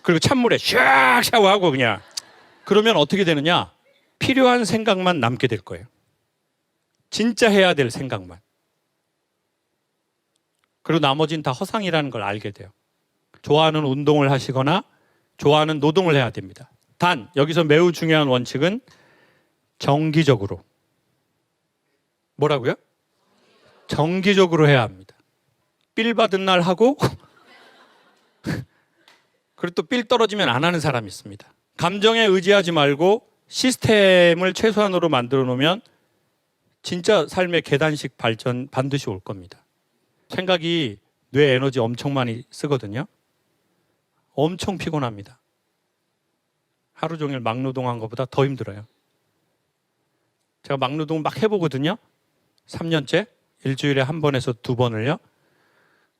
그리고 찬물에 샥 샤워하고 그냥. 그러면 어떻게 되느냐? 필요한 생각만 남게 될 거예요. 진짜 해야 될 생각만. 그리고 나머지는 다 허상이라는 걸 알게 돼요. 좋아하는 운동을 하시거나 좋아하는 노동을 해야 됩니다. 단 여기서 매우 중요한 원칙은 정기적으로. 뭐라고요? 정기적으로 해야 합니다. 삘 받은 날 하고 그리고 또 삘 떨어지면 안 하는 사람이 있습니다. 감정에 의지하지 말고 시스템을 최소한으로 만들어 놓으면 진짜 삶의 계단식 발전 반드시 올 겁니다. 생각이 뇌 에너지 엄청 많이 쓰거든요. 엄청 피곤합니다. 하루 종일 막노동한 것보다 더 힘들어요. 제가 막노동 막 해보거든요. 3년째 일주일에 한 번에서 2번을요.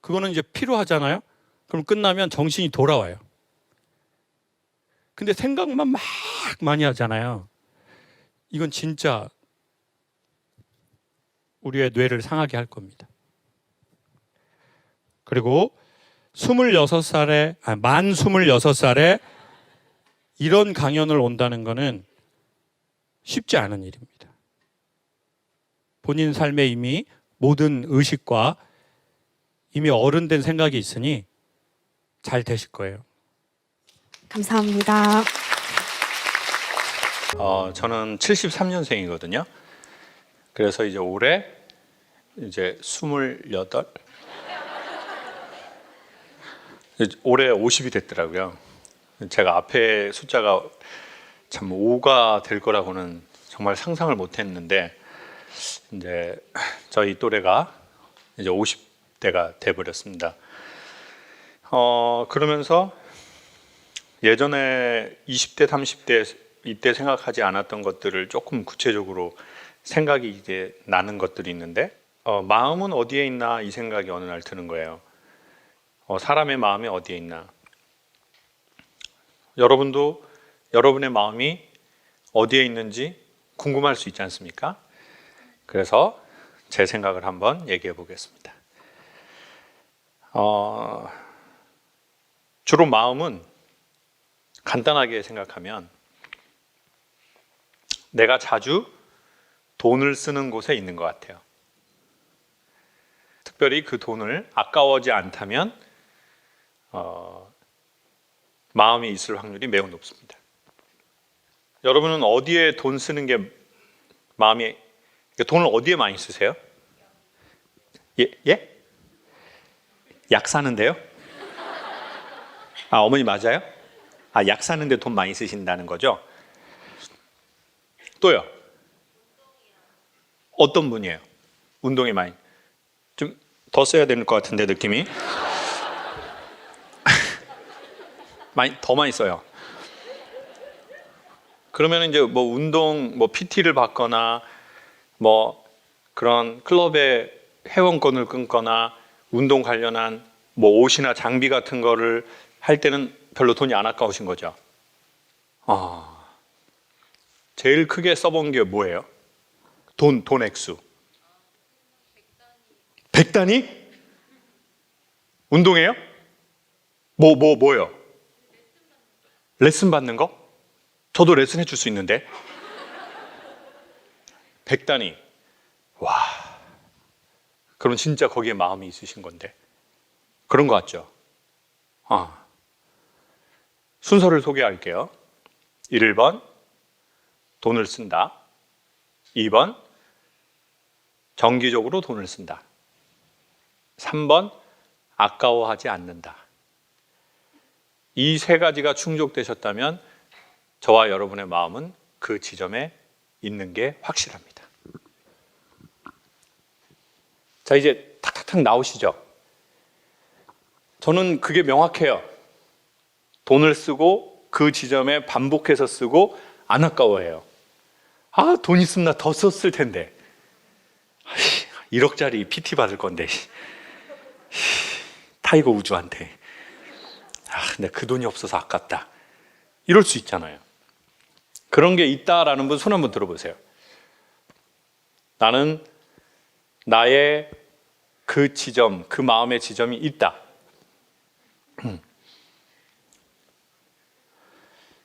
그거는 이제 피로하잖아요. 그럼 끝나면 정신이 돌아와요. 근데 생각만 막 많이 하잖아요. 이건 진짜 우리의 뇌를 상하게 할 겁니다. 그리고 만 26살에 이런 강연을 온다는 거는 쉽지 않은 일입니다. 본인 삶에 이미 모든 의식과 이미 어른된 생각이 있으니 잘 되실 거예요. 감사합니다. 저는 73년생이거든요. 그래서 이제 올해 이제 28. 올해 50이 됐더라고요. 제가 앞에 숫자가 참 5가 될 거라고는 정말 상상을 못했는데 이제 저희 또래가 이제 50대가 돼 버렸습니다. 그러면서 예전에 20대, 30대 이때 생각하지 않았던 것들을 조금 구체적으로 생각이 이제 나는 것들이 있는데 마음은 어디에 있나 이 생각이 어느 날 드는 거예요. 사람의 마음이 어디에 있나. 여러분도 여러분의 마음이 어디에 있는지 궁금할 수 있지 않습니까? 그래서 제 생각을 한번 얘기해 보겠습니다. 주로 마음은 간단하게 생각하면 내가 자주 돈을 쓰는 곳에 있는 것 같아요. 특별히 그 돈을 아까워하지 않다면 마음이 있을 확률이 매우 높습니다. 여러분은 어디에 돈 쓰는 게 마음이, 돈을 어디에 많이 쓰세요? 예? 약 사는데요? 어머니 맞아요? 약 사는데 돈 많이 쓰신다는 거죠? 또요? 어떤 분이에요? 운동에 많이. 좀 더 써야 될 것 같은데 느낌이. 더 많이 써요. 그러면 이제 뭐 운동, 뭐 PT를 받거나 뭐 그런 클럽에 회원권을 끊거나 운동 관련한 뭐 옷이나 장비 같은 거를 할 때는 별로 돈이 안 아까우신 거죠. 제일 크게 써본 게 뭐예요? 돈 액수. 100단위? 운동해요? 뭐요? 레슨 받는 거? 저도 레슨 해줄 수 있는데. 100단위. 와. 그럼 진짜 거기에 마음이 있으신 건데. 그런 거 같죠? 순서를 소개할게요. 1번, 돈을 쓴다. 2번, 정기적으로 돈을 쓴다. 3번, 아까워하지 않는다. 이 세 가지가 충족되셨다면 저와 여러분의 마음은 그 지점에 있는 게 확실합니다. 자, 이제 탁탁탁 나오시죠? 저는 그게 명확해요. 돈을 쓰고 그 지점에 반복해서 쓰고 안 아까워해요. 돈 있으면 나 더 썼을 텐데. 1억짜리 PT 받을 건데. 타이거 우즈한테. 근데 그 돈이 없어서 아깝다. 이럴 수 있잖아요. 그런 게 있다라는 분 손 한번 들어보세요. 나는 나의 그 지점, 그 마음의 지점이 있다.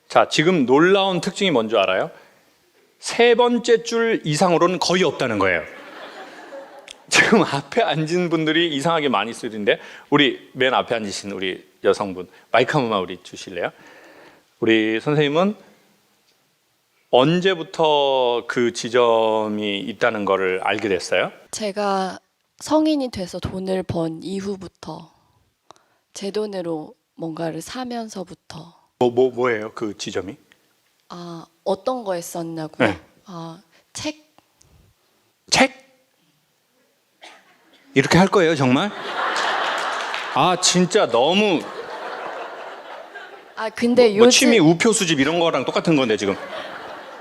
자, 지금 놀라운 특징이 뭔지 알아요? 세 번째 줄 이상으로는 거의 없다는 거예요. 지금 앞에 앉은 분들이 이상하게 많이 쓰는데 우리 맨 앞에 앉으신 우리 여성분 마이크 한 번만 우리 주실래요? 우리 선생님은 언제부터 그 지점이 있다는 거를 알게 됐어요? 제가 성인이 돼서 돈을 번 이후부터 제 돈으로 뭔가를 사면서부터 뭐예요 그 지점이? 어떤 거에 썼냐고요? 네. 책? 이렇게 할 거예요 정말? 진짜 너무 근데 뭐 요즘 취미 우표 수집 이런 거랑 똑같은 건데 지금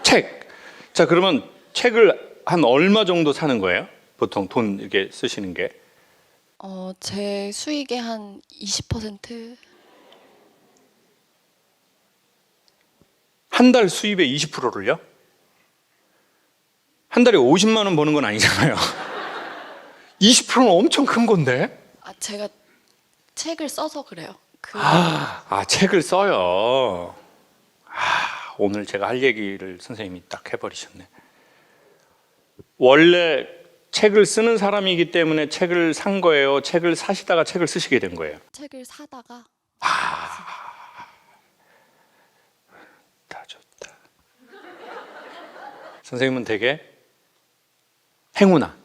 책. 자, 그러면 책을 한 얼마 정도 사는 거예요? 보통 돈 이렇게 쓰시는 게? 제 수익의 한 20%? 한 달 수입의 20%를요? 한 달에 50만 원 버는 건 아니잖아요. 20%는 엄청 큰 건데? 제가 책을 써서 그래요. 책을 써요. 오늘 제가 할 얘기를 선생님이 딱 해버리셨네. 원래 책을 쓰는 사람이기 때문에 책을 산 거예요? 책을 사시다가 책을 쓰시게 된 거예요? 책을 사다가 다 좋다. 선생님은 되게 행운아.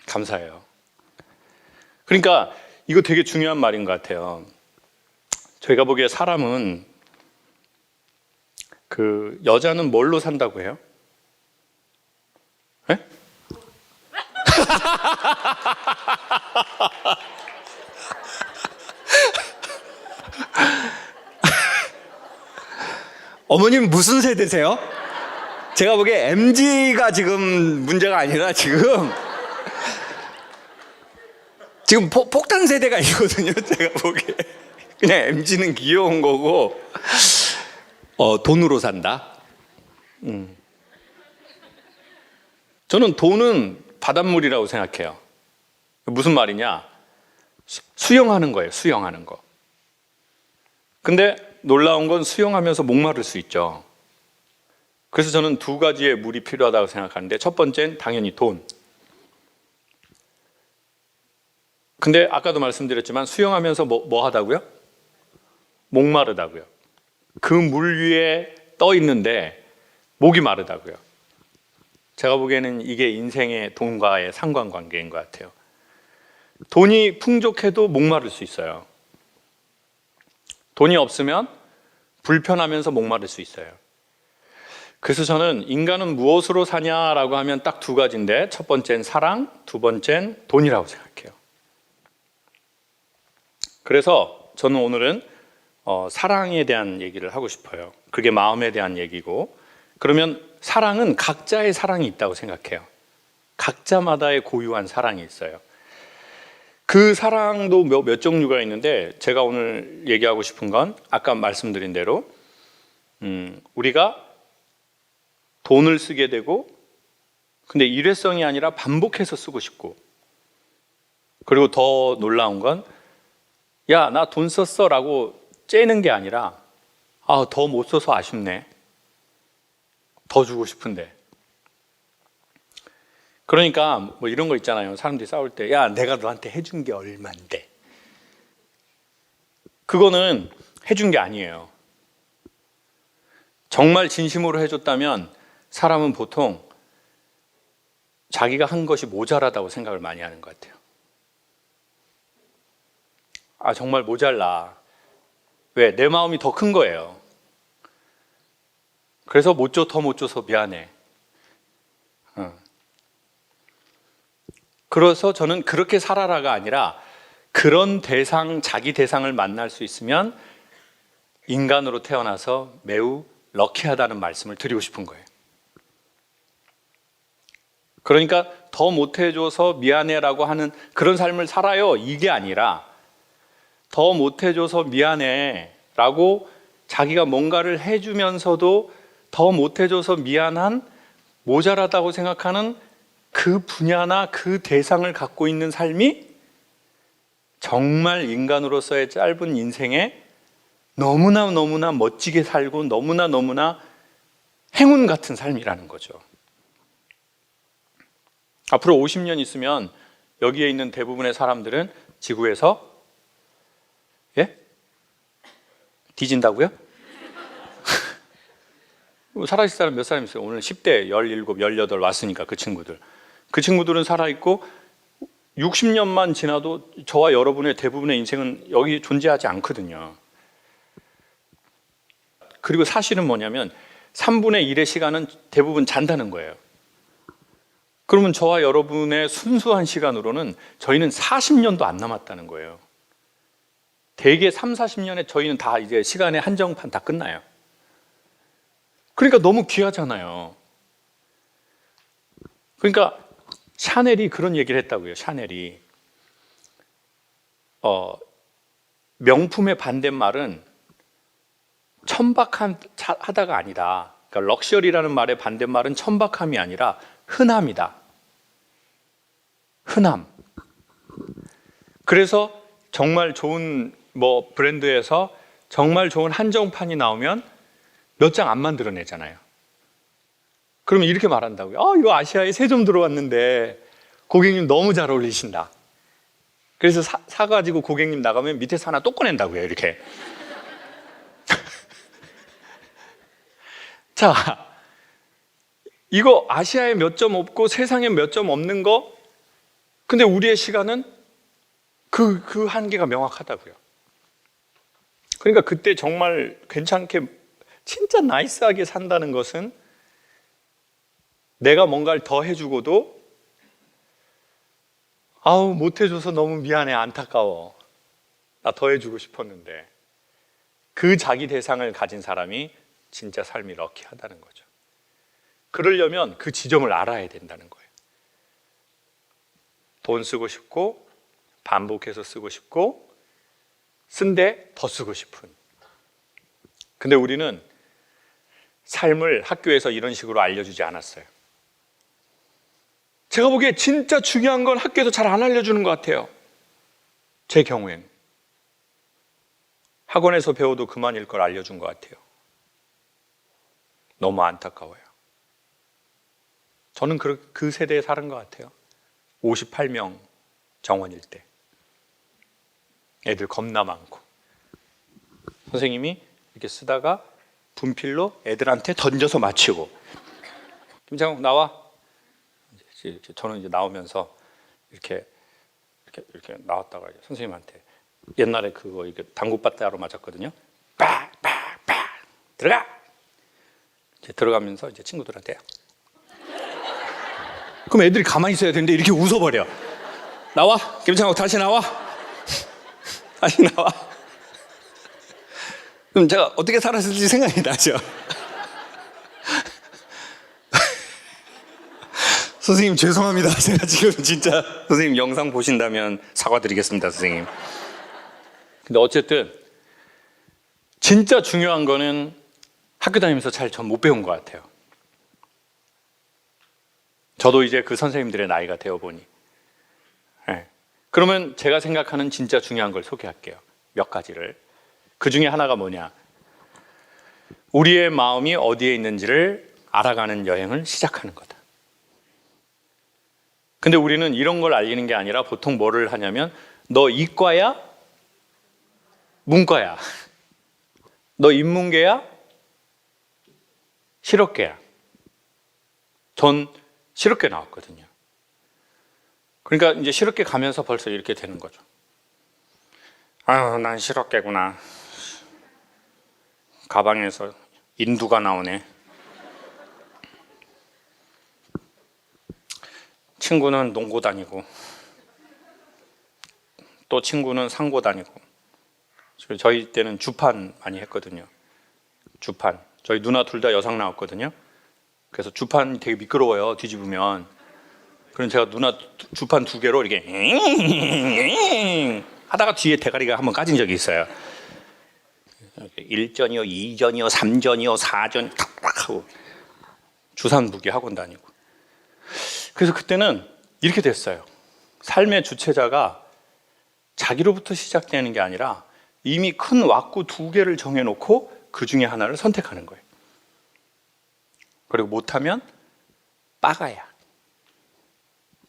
감사해요. 그러니까 이거 되게 중요한 말인 것 같아요. 저희가 보기에 사람은 그 여자는 뭘로 산다고 해요? 네? 어머님 무슨 세대세요? 제가 보기에 MZ가 지금 문제가 아니라 지금 폭탄 세대가 있거든요. 제가 보기에 그냥 MZ는 귀여운 거고 돈으로 산다. 저는 돈은 바닷물이라고 생각해요. 무슨 말이냐? 수영하는 거예요. 수영하는 거. 근데 놀라운 건 수영하면서 목마를 수 있죠. 그래서 저는 두 가지의 물이 필요하다고 생각하는데 첫 번째는 당연히 돈. 근데 아까도 말씀드렸지만 수영하면서 뭐 하다고요? 목마르다고요. 그 물 위에 떠 있는데 목이 마르다고요. 제가 보기에는 이게 인생의 돈과의 상관관계인 것 같아요. 돈이 풍족해도 목마를 수 있어요. 돈이 없으면 불편하면서 목마를 수 있어요. 그래서 저는 인간은 무엇으로 사냐라고 하면 딱 두 가지인데 첫 번째는 사랑, 두 번째는 돈이라고 생각해요. 그래서 저는 오늘은 사랑에 대한 얘기를 하고 싶어요. 그게 마음에 대한 얘기고, 그러면 사랑은 각자의 사랑이 있다고 생각해요. 각자마다의 고유한 사랑이 있어요. 그 사랑도 몇 종류가 있는데 제가 오늘 얘기하고 싶은 건 아까 말씀드린 대로 우리가 돈을 쓰게 되고, 근데 일회성이 아니라 반복해서 쓰고 싶고, 그리고 더 놀라운 건 야, 나 돈 썼어 라고 째는 게 아니라 더 못 써서 아쉽네, 더 주고 싶은데. 그러니까 뭐 이런 거 있잖아요. 사람들이 싸울 때 야, 내가 너한테 해준 게 얼만데. 그거는 해준 게 아니에요. 정말 진심으로 해줬다면 사람은 보통 자기가 한 것이 모자라다고 생각을 많이 하는 것 같아요. 정말 모자라. 왜? 내 마음이 더 큰 거예요. 그래서 더 못 줘서 미안해. 그래서 저는 그렇게 살아라가 아니라 그런 자기 대상을 만날 수 있으면 인간으로 태어나서 매우 럭키하다는 말씀을 드리고 싶은 거예요. 그러니까 더 못해줘서 미안해라고 하는 그런 삶을 살아요, 이게 아니라 더 못해줘서 미안해라고 자기가 뭔가를 해주면서도 더 못해줘서 미안한, 모자라다고 생각하는 그 분야나 그 대상을 갖고 있는 삶이 정말 인간으로서의 짧은 인생에 너무나 멋지게 살고 너무나 행운 같은 삶이라는 거죠. 앞으로 50년 있으면 여기에 있는 대부분의 사람들은 지구에서 뒤진다고요? 살아있을 사람 몇 사람 있어요? 오늘 10대 17, 18 왔으니까 그 친구들은 살아있고 60년만 지나도 저와 여러분의 대부분의 인생은 여기 존재하지 않거든요. 그리고 사실은 뭐냐면 3분의 1의 시간은 대부분 잔다는 거예요. 그러면 저와 여러분의 순수한 시간으로는 저희는 40년도 안 남았다는 거예요. 대개 3, 40년에 저희는 다 이제 시간의 한정판 다 끝나요. 그러니까 너무 귀하잖아요. 그러니까 샤넬이 그런 얘기를 했다고요. 샤넬이 명품의 반대말은 천박하다가 아니다. 그러니까 럭셔리라는 말의 반대말은 천박함이 아니라 흔함이다. 흔함. 그래서 정말 좋은 브랜드에서 정말 좋은 한정판이 나오면 몇 장 안 만들어내잖아요. 그러면 이렇게 말한다고요. 이거 아시아에 새 좀 들어왔는데 고객님 너무 잘 어울리신다. 그래서 사가지고 고객님 나가면 밑에서 하나 또 꺼낸다고요. 이렇게. 자, 이거 아시아에 몇 점 없고 세상에 몇 점 없는 거, 근데 우리의 시간은 그 한계가 명확하다고요. 그러니까 그때 정말 괜찮게 진짜 나이스하게 산다는 것은 내가 뭔가를 더 해주고도 아우 못해줘서 너무 미안해, 안타까워, 나 더 해주고 싶었는데, 그 자기 대상을 가진 사람이 진짜 삶이 럭키하다는 거죠. 그러려면 그 지점을 알아야 된다는 거예요. 돈 쓰고 싶고 반복해서 쓰고 싶고 쓴데 더 쓰고 싶은. 근데 우리는 삶을 학교에서 이런 식으로 알려주지 않았어요. 제가 보기에 진짜 중요한 건 학교에서 잘 안 알려주는 것 같아요. 제 경우엔 학원에서 배워도 그만일 걸 알려준 것 같아요. 너무 안타까워요. 저는 그 세대에 살은 것 같아요. 58명 정원일 때 애들 겁나 많고, 선생님이 이렇게 쓰다가 분필로 애들한테 던져서 맞히고, 김창욱 나와. 저는 이제 나오면서 이렇게 나왔다가 이제 선생님한테 옛날에 그거 이게 당구바따로 맞았거든요. 빡빡빡 들어가. 이제 들어가면서 이제 친구들한테, 그럼 애들이 가만히 있어야 되는데 이렇게 웃어버려. 나와, 김창욱 다시 나와. 다시 나와. 그럼 제가 어떻게 살았을지 생각이 나죠. 선생님 죄송합니다. 제가 지금 진짜 선생님 영상 보신다면 사과드리겠습니다, 선생님. 근데 어쨌든 진짜 중요한 거는 학교 다니면서 잘 전 못 배운 것 같아요. 저도 이제 그 선생님들의 나이가 되어 보니. 네. 그러면 제가 생각하는 진짜 중요한 걸 소개할게요. 몇 가지를. 그 중에 하나가 뭐냐? 우리의 마음이 어디에 있는지를 알아가는 여행을 시작하는 거다. 근데 우리는 이런 걸 알리는 게 아니라 보통 뭐를 하냐면, 너 이과야? 문과야? 너 인문계야? 실업계야? 전 실업계 나왔거든요. 그러니까 이제 실업계 가면서 벌써 이렇게 되는 거죠. 아유, 난 실업계구나. 가방에서 인두가 나오네. 친구는 농고 다니고, 또 친구는 상고 다니고. 저희 때는 주판 많이 했거든요. 주판. 저희 누나 둘 다 여상 나왔거든요. 그래서 주판 되게 미끄러워요, 뒤집으면. 그럼 제가 누나 주판 2개로 이렇게 하다가 뒤에 대가리가 한번 까진 적이 있어요. 1전이요, 2전이요, 3전이요, 4전 탁탁 하고 주산부기 학원 다니고. 그래서 그때는 이렇게 됐어요. 삶의 주체자가 자기로부터 시작되는 게 아니라 이미 큰 왁구 2개를 정해놓고 그 중에 하나를 선택하는 거예요. 그리고 못하면 빠가야.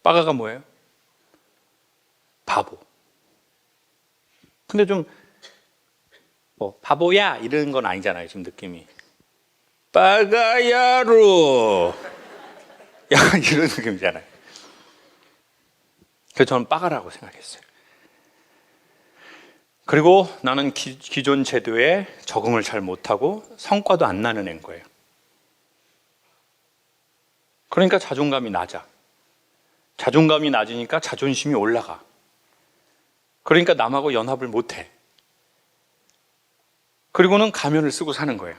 빠가가 뭐예요? 바보. 근데 좀 뭐 바보야 이런 건 아니잖아요, 지금 느낌이. 빠가야로 약간 이런 느낌이잖아요. 그래서 저는 빠가라고 생각했어요. 그리고 나는 기존 제도에 적응을 잘 못하고 성과도 안 나는 애인 거예요. 그러니까 자존감이 낮아. 자존감이 낮으니까 자존심이 올라가. 그러니까 남하고 연합을 못해. 그리고는 가면을 쓰고 사는 거예요.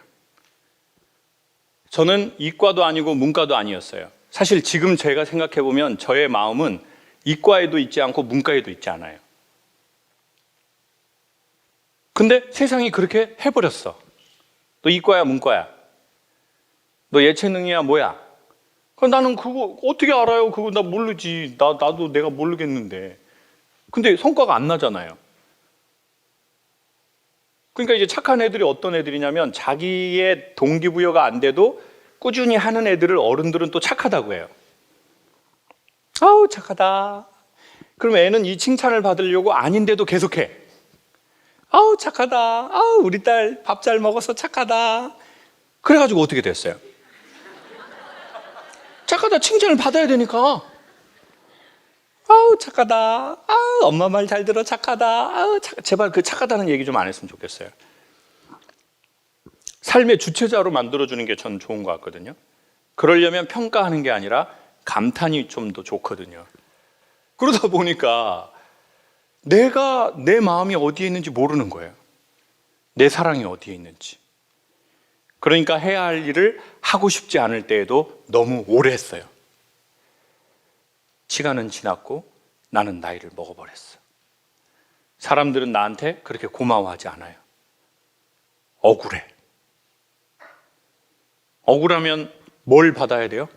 저는 이과도 아니고 문과도 아니었어요. 사실 지금 제가 생각해보면 저의 마음은 이과에도 있지 않고 문과에도 있지 않아요. 근데 세상이 그렇게 해버렸어. 너 이과야 문과야? 너 예체능이야 뭐야? 그럼 나는 그거 어떻게 알아요? 그거 나 모르지. 나도 내가 모르겠는데. 근데 성과가 안 나잖아요. 그러니까 이제 착한 애들이 어떤 애들이냐면 자기의 동기부여가 안 돼도 꾸준히 하는 애들을 어른들은 또 착하다고 해요. 아우 착하다. 그럼 애는 이 칭찬을 받으려고 아닌데도 계속해. 아우 착하다. 아우 우리 딸 밥 잘 먹어서 착하다. 그래가지고 어떻게 됐어요? 착하다 칭찬을 받아야 되니까. 아우 착하다. 아우 엄마 말 잘 들어 착하다. 아우 제발 그 착하다는 얘기 좀 안 했으면 좋겠어요. 삶의 주체자로 만들어주는 게 전 좋은 것 같거든요. 그러려면 평가하는 게 아니라 감탄이 좀 더 좋거든요. 그러다 보니까 내가 내 마음이 어디에 있는지 모르는 거예요. 내 사랑이 어디에 있는지. 그러니까 해야 할 일을 하고 싶지 않을 때에도 너무 오래 했어요. 시간은 지났고 나는 나이를 먹어버렸어. 사람들은 나한테 그렇게 고마워하지 않아요. 억울해. 억울하면 뭘 받아야 돼요?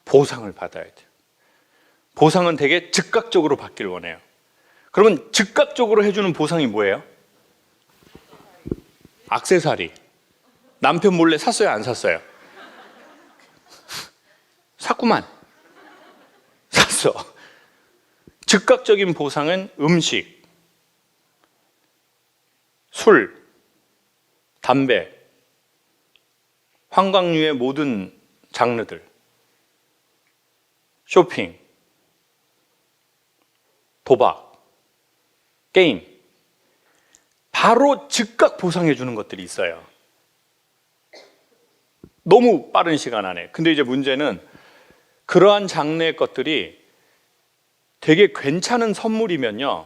보상을 받아야 돼요. 보상은 되게 즉각적으로 받길 원해요. 그러면 즉각적으로 해주는 보상이 뭐예요? 액세서리. 남편 몰래 샀어요, 안 샀어요? 샀구만. 샀어. 즉각적인 보상은 음식, 술, 담배, 관광류의 모든 장르들, 쇼핑, 도박, 게임, 바로 즉각 보상해 주는 것들이 있어요. 너무 빠른 시간 안에. 근데 이제 문제는 그러한 장르의 것들이 되게 괜찮은 선물이면요,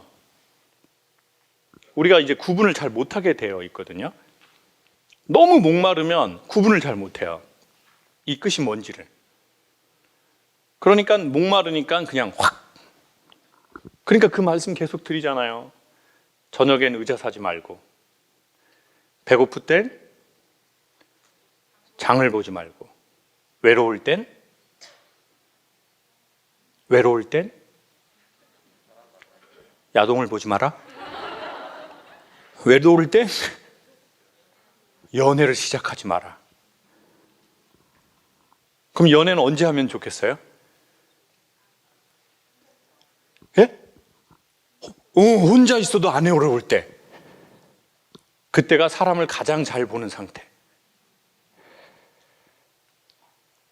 우리가 이제 구분을 잘 못하게 되어 있거든요. 너무 목마르면 구분을 잘 못해요. 이 끝이 뭔지를. 그러니까 목마르니까 그냥 확. 그러니까 그 말씀 계속 드리잖아요. 저녁엔 의자 사지 말고, 배고플 땐 장을 보지 말고, 외로울 땐 야동을 보지 마라. 외로울 땐 연애를 시작하지 마라. 그럼 연애는 언제 하면 좋겠어요? 예? 혼자 있어도 안 외로울 때. 그때가 사람을 가장 잘 보는 상태.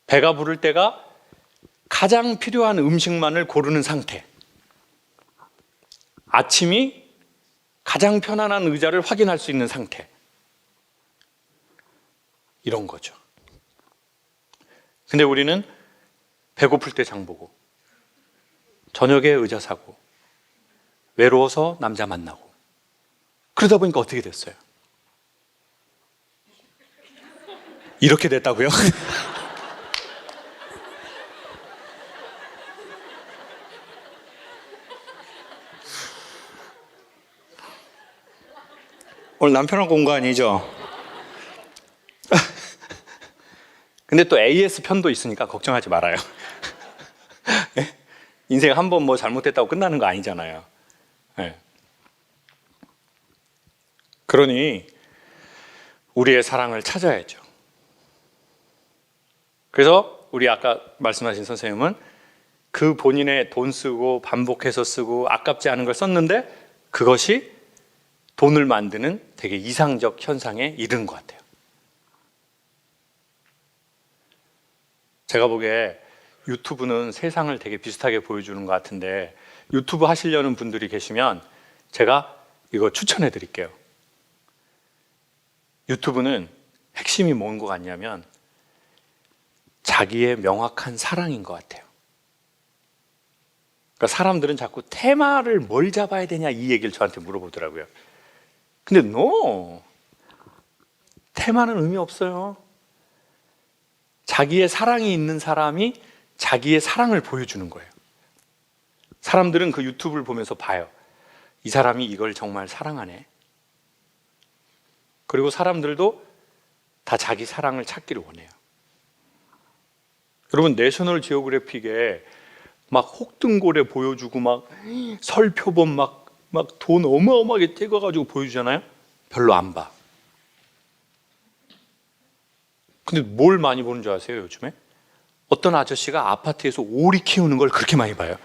배가 부를 때가 가장 필요한 음식만을 고르는 상태. 아침이 가장 편안한 의자를 확인할 수 있는 상태. 이런 거죠. 근데 우리는 배고플 때 장 보고, 저녁에 의자 사고, 외로워서 남자 만나고, 그러다 보니까 어떻게 됐어요? 이렇게 됐다고요? 오늘 남편하고 온 거 아니죠? 근데 또 AS 편도 있으니까 걱정하지 말아요. 인생 한 번 뭐 잘못했다고 끝나는 거 아니잖아요. 네. 그러니 우리의 사랑을 찾아야죠. 그래서 우리 아까 말씀하신 선생님은 그 본인의 돈 쓰고 반복해서 쓰고 아깝지 않은 걸 썼는데 그것이 돈을 만드는 되게 이상적 현상에 이른 것 같아요. 제가 보기에 유튜브는 세상을 되게 비슷하게 보여주는 것 같은데, 유튜브 하시려는 분들이 계시면 제가 이거 추천해 드릴게요. 유튜브는 핵심이 뭔 것 같냐면 자기의 명확한 사랑인 것 같아요. 그러니까 사람들은 자꾸 테마를 뭘 잡아야 되냐 이 얘기를 저한테 물어보더라고요. 근데 테마는 의미 없어요. 자기의 사랑이 있는 사람이 자기의 사랑을 보여주는 거예요. 사람들은 그 유튜브를 보면서 봐요. 이 사람이 이걸 정말 사랑하네. 그리고 사람들도 다 자기 사랑을 찾기를 원해요. 여러분, 내셔널 지오그래픽에 막 혹등고래 보여주고 막 설표본 막 돈 어마어마하게 떼가지고 보여주잖아요. 별로 안 봐. 근데 뭘 많이 보는 줄 아세요, 요즘에? 어떤 아저씨가 아파트에서 오리 키우는 걸 그렇게 많이 봐요.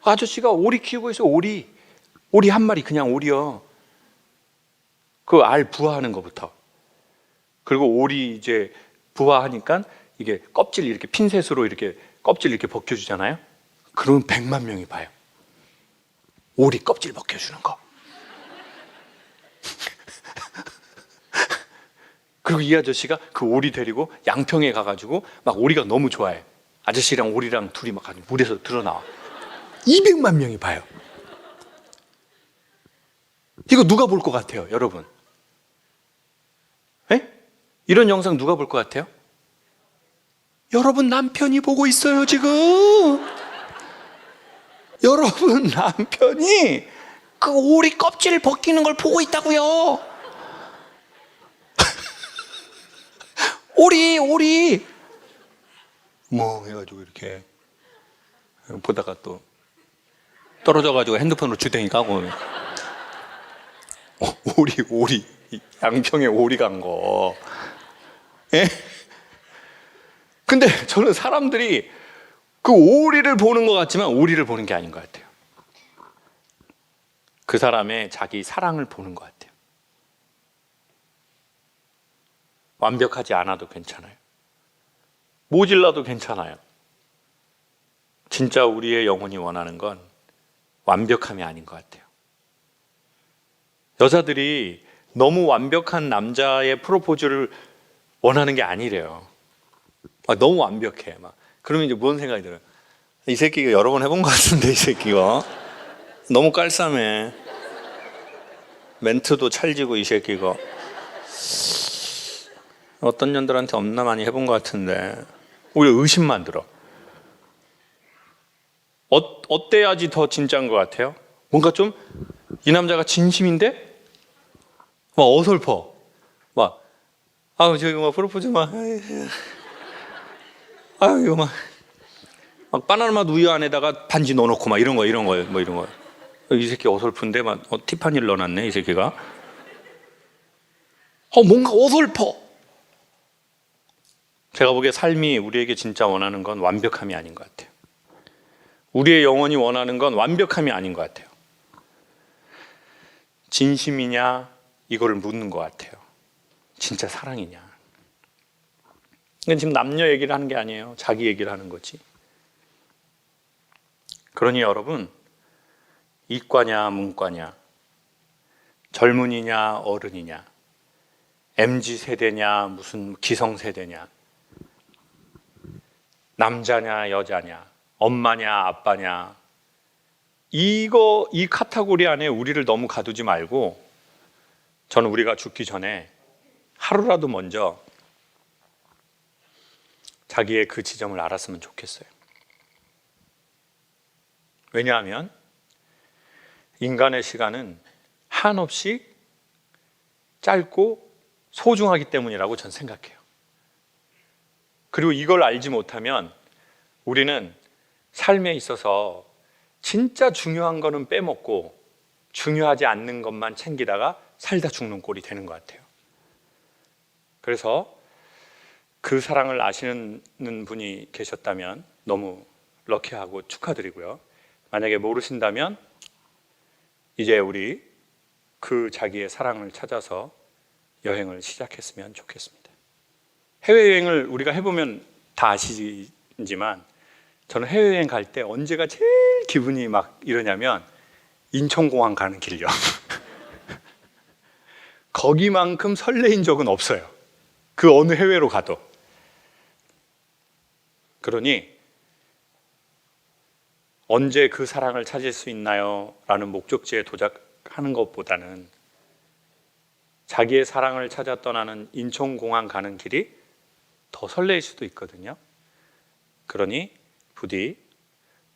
아저씨가 오리 키우고 있어. 오리 한 마리, 그냥 오리요. 그 알 부화하는 것부터. 그리고 오리 이제 부화하니까 이게 껍질 이렇게 핀셋으로 이렇게 껍질 이렇게 벗겨주잖아요. 그러면 100만 명이 봐요. 오리 껍질 벗겨주는 거. 그리고 이 아저씨가 그 오리 데리고 양평에 가가지고 막 오리가 너무 좋아해. 아저씨랑 오리랑 둘이 막 물에서 드러나와. 200만 명이 봐요. 이거 누가 볼 것 같아요, 여러분? 에? 이런 영상 누가 볼 것 같아요? 여러분 남편이 보고 있어요, 지금. 여러분 남편이 그 오리 껍질 벗기는 걸 보고 있다고요. 오리 뭐 해가지고 이렇게 보다가 또 떨어져가지고 핸드폰으로 주댕이 까고 오리 양평에 오리 간 거. 예? 근데 저는 사람들이 그 오리를 보는 것 같지만 오리를 보는 게 아닌 것 같아요. 그 사람의 자기 사랑을 보는 것 같아요. 완벽하지 않아도 괜찮아요. 모질라도 괜찮아요. 진짜 우리의 영혼이 원하는 건 완벽함이 아닌 것 같아요. 여자들이 너무 완벽한 남자의 프로포즈를 원하는 게 아니래요. 너무 완벽해. 그러면 이제 뭔 생각이 들어요? 이 새끼가 여러 번 해본 것 같은데, 이 새끼가. 너무 깔쌈해. 멘트도 찰지고, 이 새끼가. 어떤 년들한테 없나 많이 해본 것 같은데. 오히려 의심만 들어. 어때야지 더 진짜인 것 같아요? 뭔가 좀 이 남자가 진심인데? 막 어설퍼. 저기 프로포즈 이거 막 바나나 우유 안에다가 반지 넣어놓고 이런 거. 이 새끼 어설픈데 티파니를 넣어놨네, 이 새끼가. 뭔가 어설퍼. 제가 보기에 삶이 우리에게 진짜 원하는 건 완벽함이 아닌 것 같아요. 우리의 영혼이 원하는 건 완벽함이 아닌 것 같아요. 진심이냐 이거를 묻는 것 같아요. 진짜 사랑이냐. 이건 지금 남녀 얘기를 하는 게 아니에요. 자기 얘기를 하는 거지. 그러니 여러분, 이과냐 문과냐, 젊은이냐 어른이냐, MZ세대냐 무슨 기성세대냐, 남자냐 여자냐, 엄마냐 아빠냐, 이 카테고리 안에 우리를 너무 가두지 말고, 저는 우리가 죽기 전에 하루라도 먼저 자기의 그 지점을 알았으면 좋겠어요. 왜냐하면 인간의 시간은 한없이 짧고 소중하기 때문이라고 저는 생각해요. 그리고 이걸 알지 못하면 우리는 삶에 있어서 진짜 중요한 거는 빼먹고 중요하지 않는 것만 챙기다가 살다 죽는 꼴이 되는 것 같아요. 그래서 그 사랑을 아시는 분이 계셨다면 너무 럭키하고 축하드리고요. 만약에 모르신다면 이제 우리 그 자기의 사랑을 찾아서 여행을 시작했으면 좋겠습니다. 해외여행을 우리가 해보면 다 아시지만 저는 해외여행 갈 때 언제가 제일 기분이 막 이러냐면 인천공항 가는 길이요. 거기만큼 설레인 적은 없어요. 그 어느 해외로 가도. 그러니 언제 그 사랑을 찾을 수 있나요? 라는 목적지에 도착하는 것보다는 자기의 사랑을 찾아 떠나는 인천공항 가는 길이 더 설레일 수도 있거든요. 그러니 부디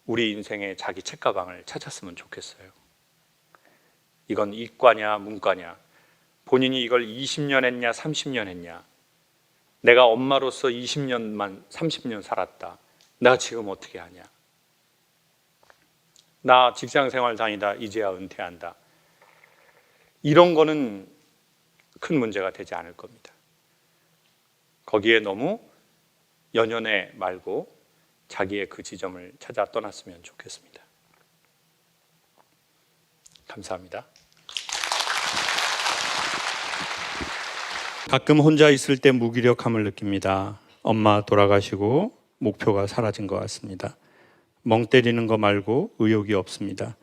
우리 인생의 자기 책가방을 찾았으면 좋겠어요. 이건 이과냐 문과냐, 본인이 이걸 20년 했냐 30년 했냐, 내가 엄마로서 20년만 30년 살았다, 내가 지금 어떻게 하냐, 나 직장생활 다니다 이제야 은퇴한다, 이런 거는 큰 문제가 되지 않을 겁니다. 거기에 너무 연연해 말고 자기의 그 지점을 찾아 떠났으면 좋겠습니다. 감사합니다. 가끔 혼자 있을 때 무기력함을 느낍니다. 엄마 돌아가시고 목표가 사라진 것 같습니다. 멍 때리는 거 말고 의욕이 없습니다.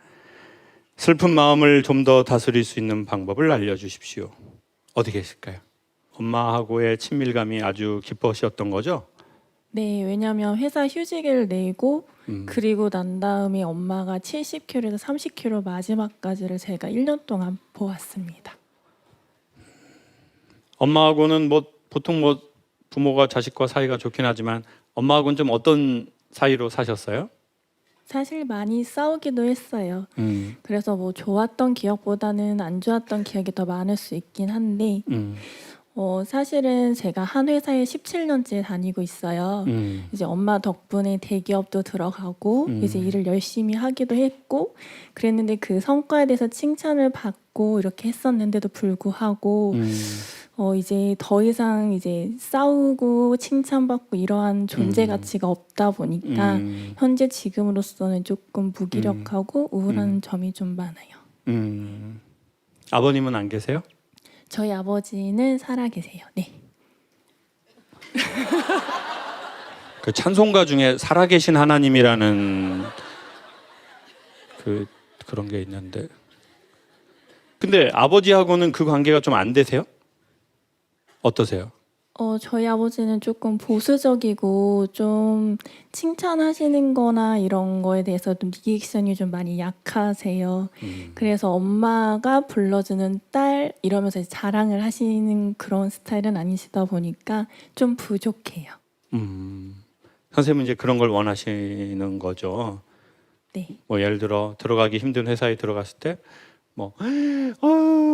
슬픈 마음을 좀 더 다스릴 수 있는 방법을 알려주십시오. 어디 계실까요? 엄마하고의 친밀감이 아주 기뻐하셨던 거죠? 네, 왜냐면 회사 휴직을 내고 그리고 난 다음에 엄마가 70kg에서 30kg 마지막까지를 제가 1년 동안 보았습니다. 엄마하고는 뭐 보통 뭐 부모가 자식과 사이가 좋긴 하지만 엄마하고는 좀 어떤 사이로 사셨어요? 사실 많이 싸우기도 했어요. 그래서 뭐 좋았던 기억보다는 안 좋았던 기억이 더 많을 수 있긴 한데 사실은 제가 한 회사에 17년째 다니고 있어요. 이제 엄마 덕분에 대기업도 들어가고 이제 일을 열심히 하기도 했고 그랬는데 그 성과에 대해서 칭찬을 받고 이렇게 했었는데도 불구하고 이제 더 이상 이제 싸우고 칭찬받고 이러한 존재 가치가 없다 보니까 현재 지금으로서는 조금 무기력하고 우울한 점이 좀 많아요. 아버님은 안 계세요? 저희 아버지는 살아 계세요. 네. 그 찬송가 중에 살아계신 하나님이라는 그런 게 있는데, 근데 아버지하고는 그 관계가 좀 안 되세요? 어떠세요? 저희 아버지는 조금 보수적이고 좀 칭찬하시는 거나 이런 거에 대해서 좀 리액션이 좀 많이 약하세요. 그래서 엄마가 불러주는 딸 이러면서 자랑을 하시는 그런 스타일은 아니시다 보니까 좀 부족해요. 선생님은 이제 그런 걸 원하시는 거죠. 네. 뭐 예를 들어 들어가기 힘든 회사에 들어갔을 때 뭐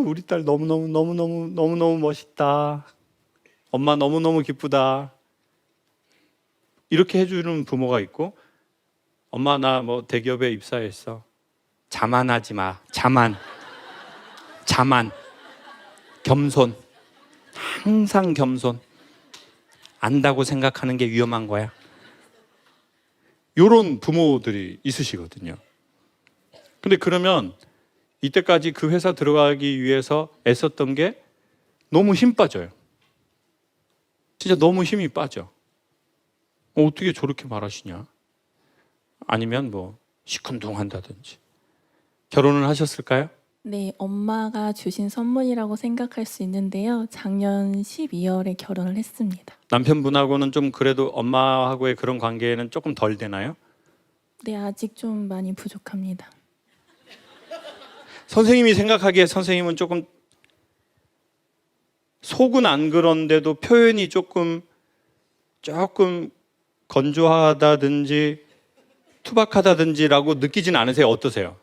우리 딸 너무 멋있다. 엄마 너무너무 기쁘다. 이렇게 해주는 부모가 있고, 엄마 나 뭐 대기업에 입사했어. 자만하지 마. 자만. 겸손. 항상 겸손. 안다고 생각하는 게 위험한 거야. 이런 부모들이 있으시거든요. 근데 그러면 이때까지 그 회사 들어가기 위해서 애썼던 게 너무 힘 빠져요. 진짜 너무 힘이 빠져. 어떻게 저렇게 말하시냐? 아니면 뭐 시큰둥한다든지. 결혼을 하셨을까요? 네, 엄마가 주신 선물이라고 생각할 수 있는데요. 작년 12월에 결혼을 했습니다. 남편분하고는 좀 그래도 엄마하고의 그런 관계는 조금 덜 되나요? 네, 아직 좀 많이 부족합니다. 선생님이 생각하기에 선생님은 조금 속은 안 그런데도 표현이 조금 건조하다든지 투박하다든지라고 느끼진 않으세요? 어떠세요?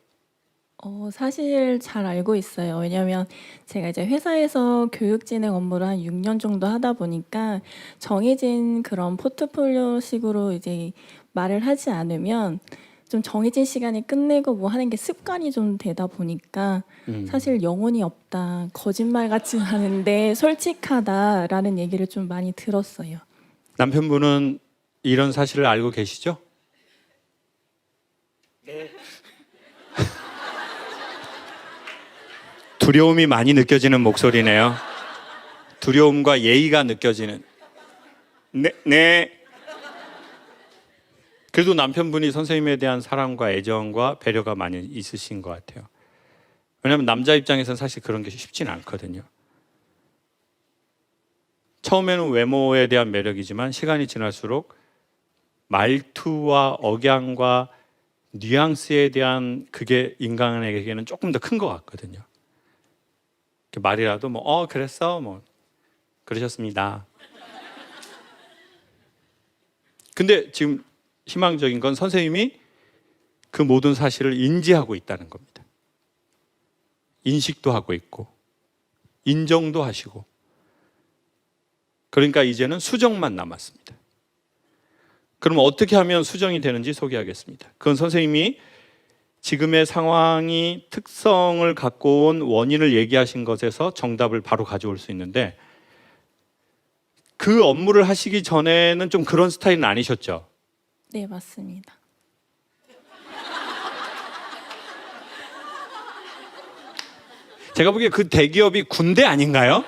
사실 잘 알고 있어요. 왜냐하면 제가 이제 회사에서 교육진행 업무를 한 6년 정도 하다 보니까 정해진 그런 포트폴리오식으로 이제 말을 하지 않으면 좀 정해진 시간에 끝내고 뭐 하는 게 습관이 좀 되다 보니까 사실 영혼이 없다, 거짓말 같진 않은데 솔직하다라는 얘기를 좀 많이 들었어요. 남편분은 이런 사실을 알고 계시죠? 네. 두려움이 많이 느껴지는 목소리네요. 두려움과 예의가 느껴지는. 네. 그래도 남편분이 선생님에 대한 사랑과 애정과 배려가 많이 있으신 것 같아요. 왜냐하면 남자 입장에서는 사실 그런 게 쉽지는 않거든요. 처음에는 외모에 대한 매력이지만 시간이 지날수록 말투와 억양과 뉘앙스에 대한 그게 인간에게는 조금 더 큰 것 같거든요. 말이라도 뭐 그랬어 뭐 그러셨습니다. 근데 지금 희망적인 건 선생님이 그 모든 사실을 인지하고 있다는 겁니다. 인식도 하고 있고 인정도 하시고, 그러니까 이제는 수정만 남았습니다. 그럼 어떻게 하면 수정이 되는지 소개하겠습니다. 그건 선생님이 지금의 상황이 특성을 갖고 온 원인을 얘기하신 것에서 정답을 바로 가져올 수 있는데, 그 업무를 하시기 전에는 좀 그런 스타일은 아니셨죠? 네, 맞습니다. 제가 보기에 그 대기업이 군대 아닌가요?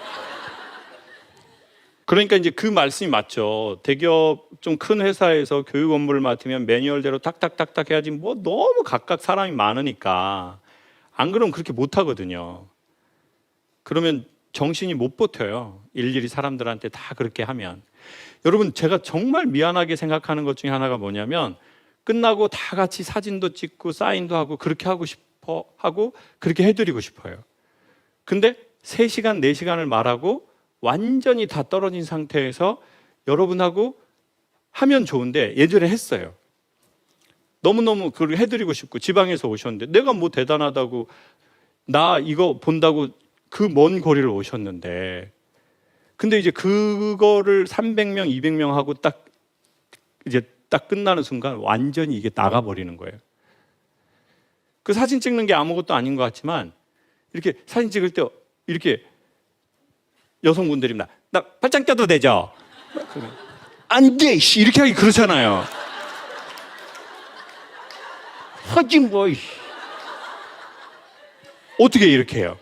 그러니까 이제 그 말씀이 맞죠. 대기업 좀 큰 회사에서 교육 업무를 맡으면 매뉴얼대로 탁탁탁탁 해야지 뭐 너무 각각 사람이 많으니까 안 그러면 그렇게 못 하거든요. 그러면 정신이 못 버텨요. 일일이 사람들한테 다 그렇게 하면. 여러분 제가 정말 미안하게 생각하는 것 중에 하나가 뭐냐면 끝나고 다 같이 사진도 찍고 사인도 하고 그렇게 하고 싶어 하고 그렇게 해드리고 싶어요. 근데 3시간, 4시간을 말하고 완전히 다 떨어진 상태에서 여러분하고 하면 좋은데 예전에 했어요. 너무너무 그걸 해드리고 싶고 지방에서 오셨는데 내가 뭐 대단하다고 나 이거 본다고 그 먼 거리를 오셨는데 근데 이제 그거를 300명, 200명 하고 딱 이제 딱 끝나는 순간 완전히 이게 나가버리는 거예요. 그 사진 찍는 게 아무것도 아닌 것 같지만 이렇게 사진 찍을 때 이렇게 여성분들이 나 팔짱 껴도 되죠? 안 돼! 이렇게 하기 그렇잖아요. 하지 뭐. 어떻게 이렇게 해요?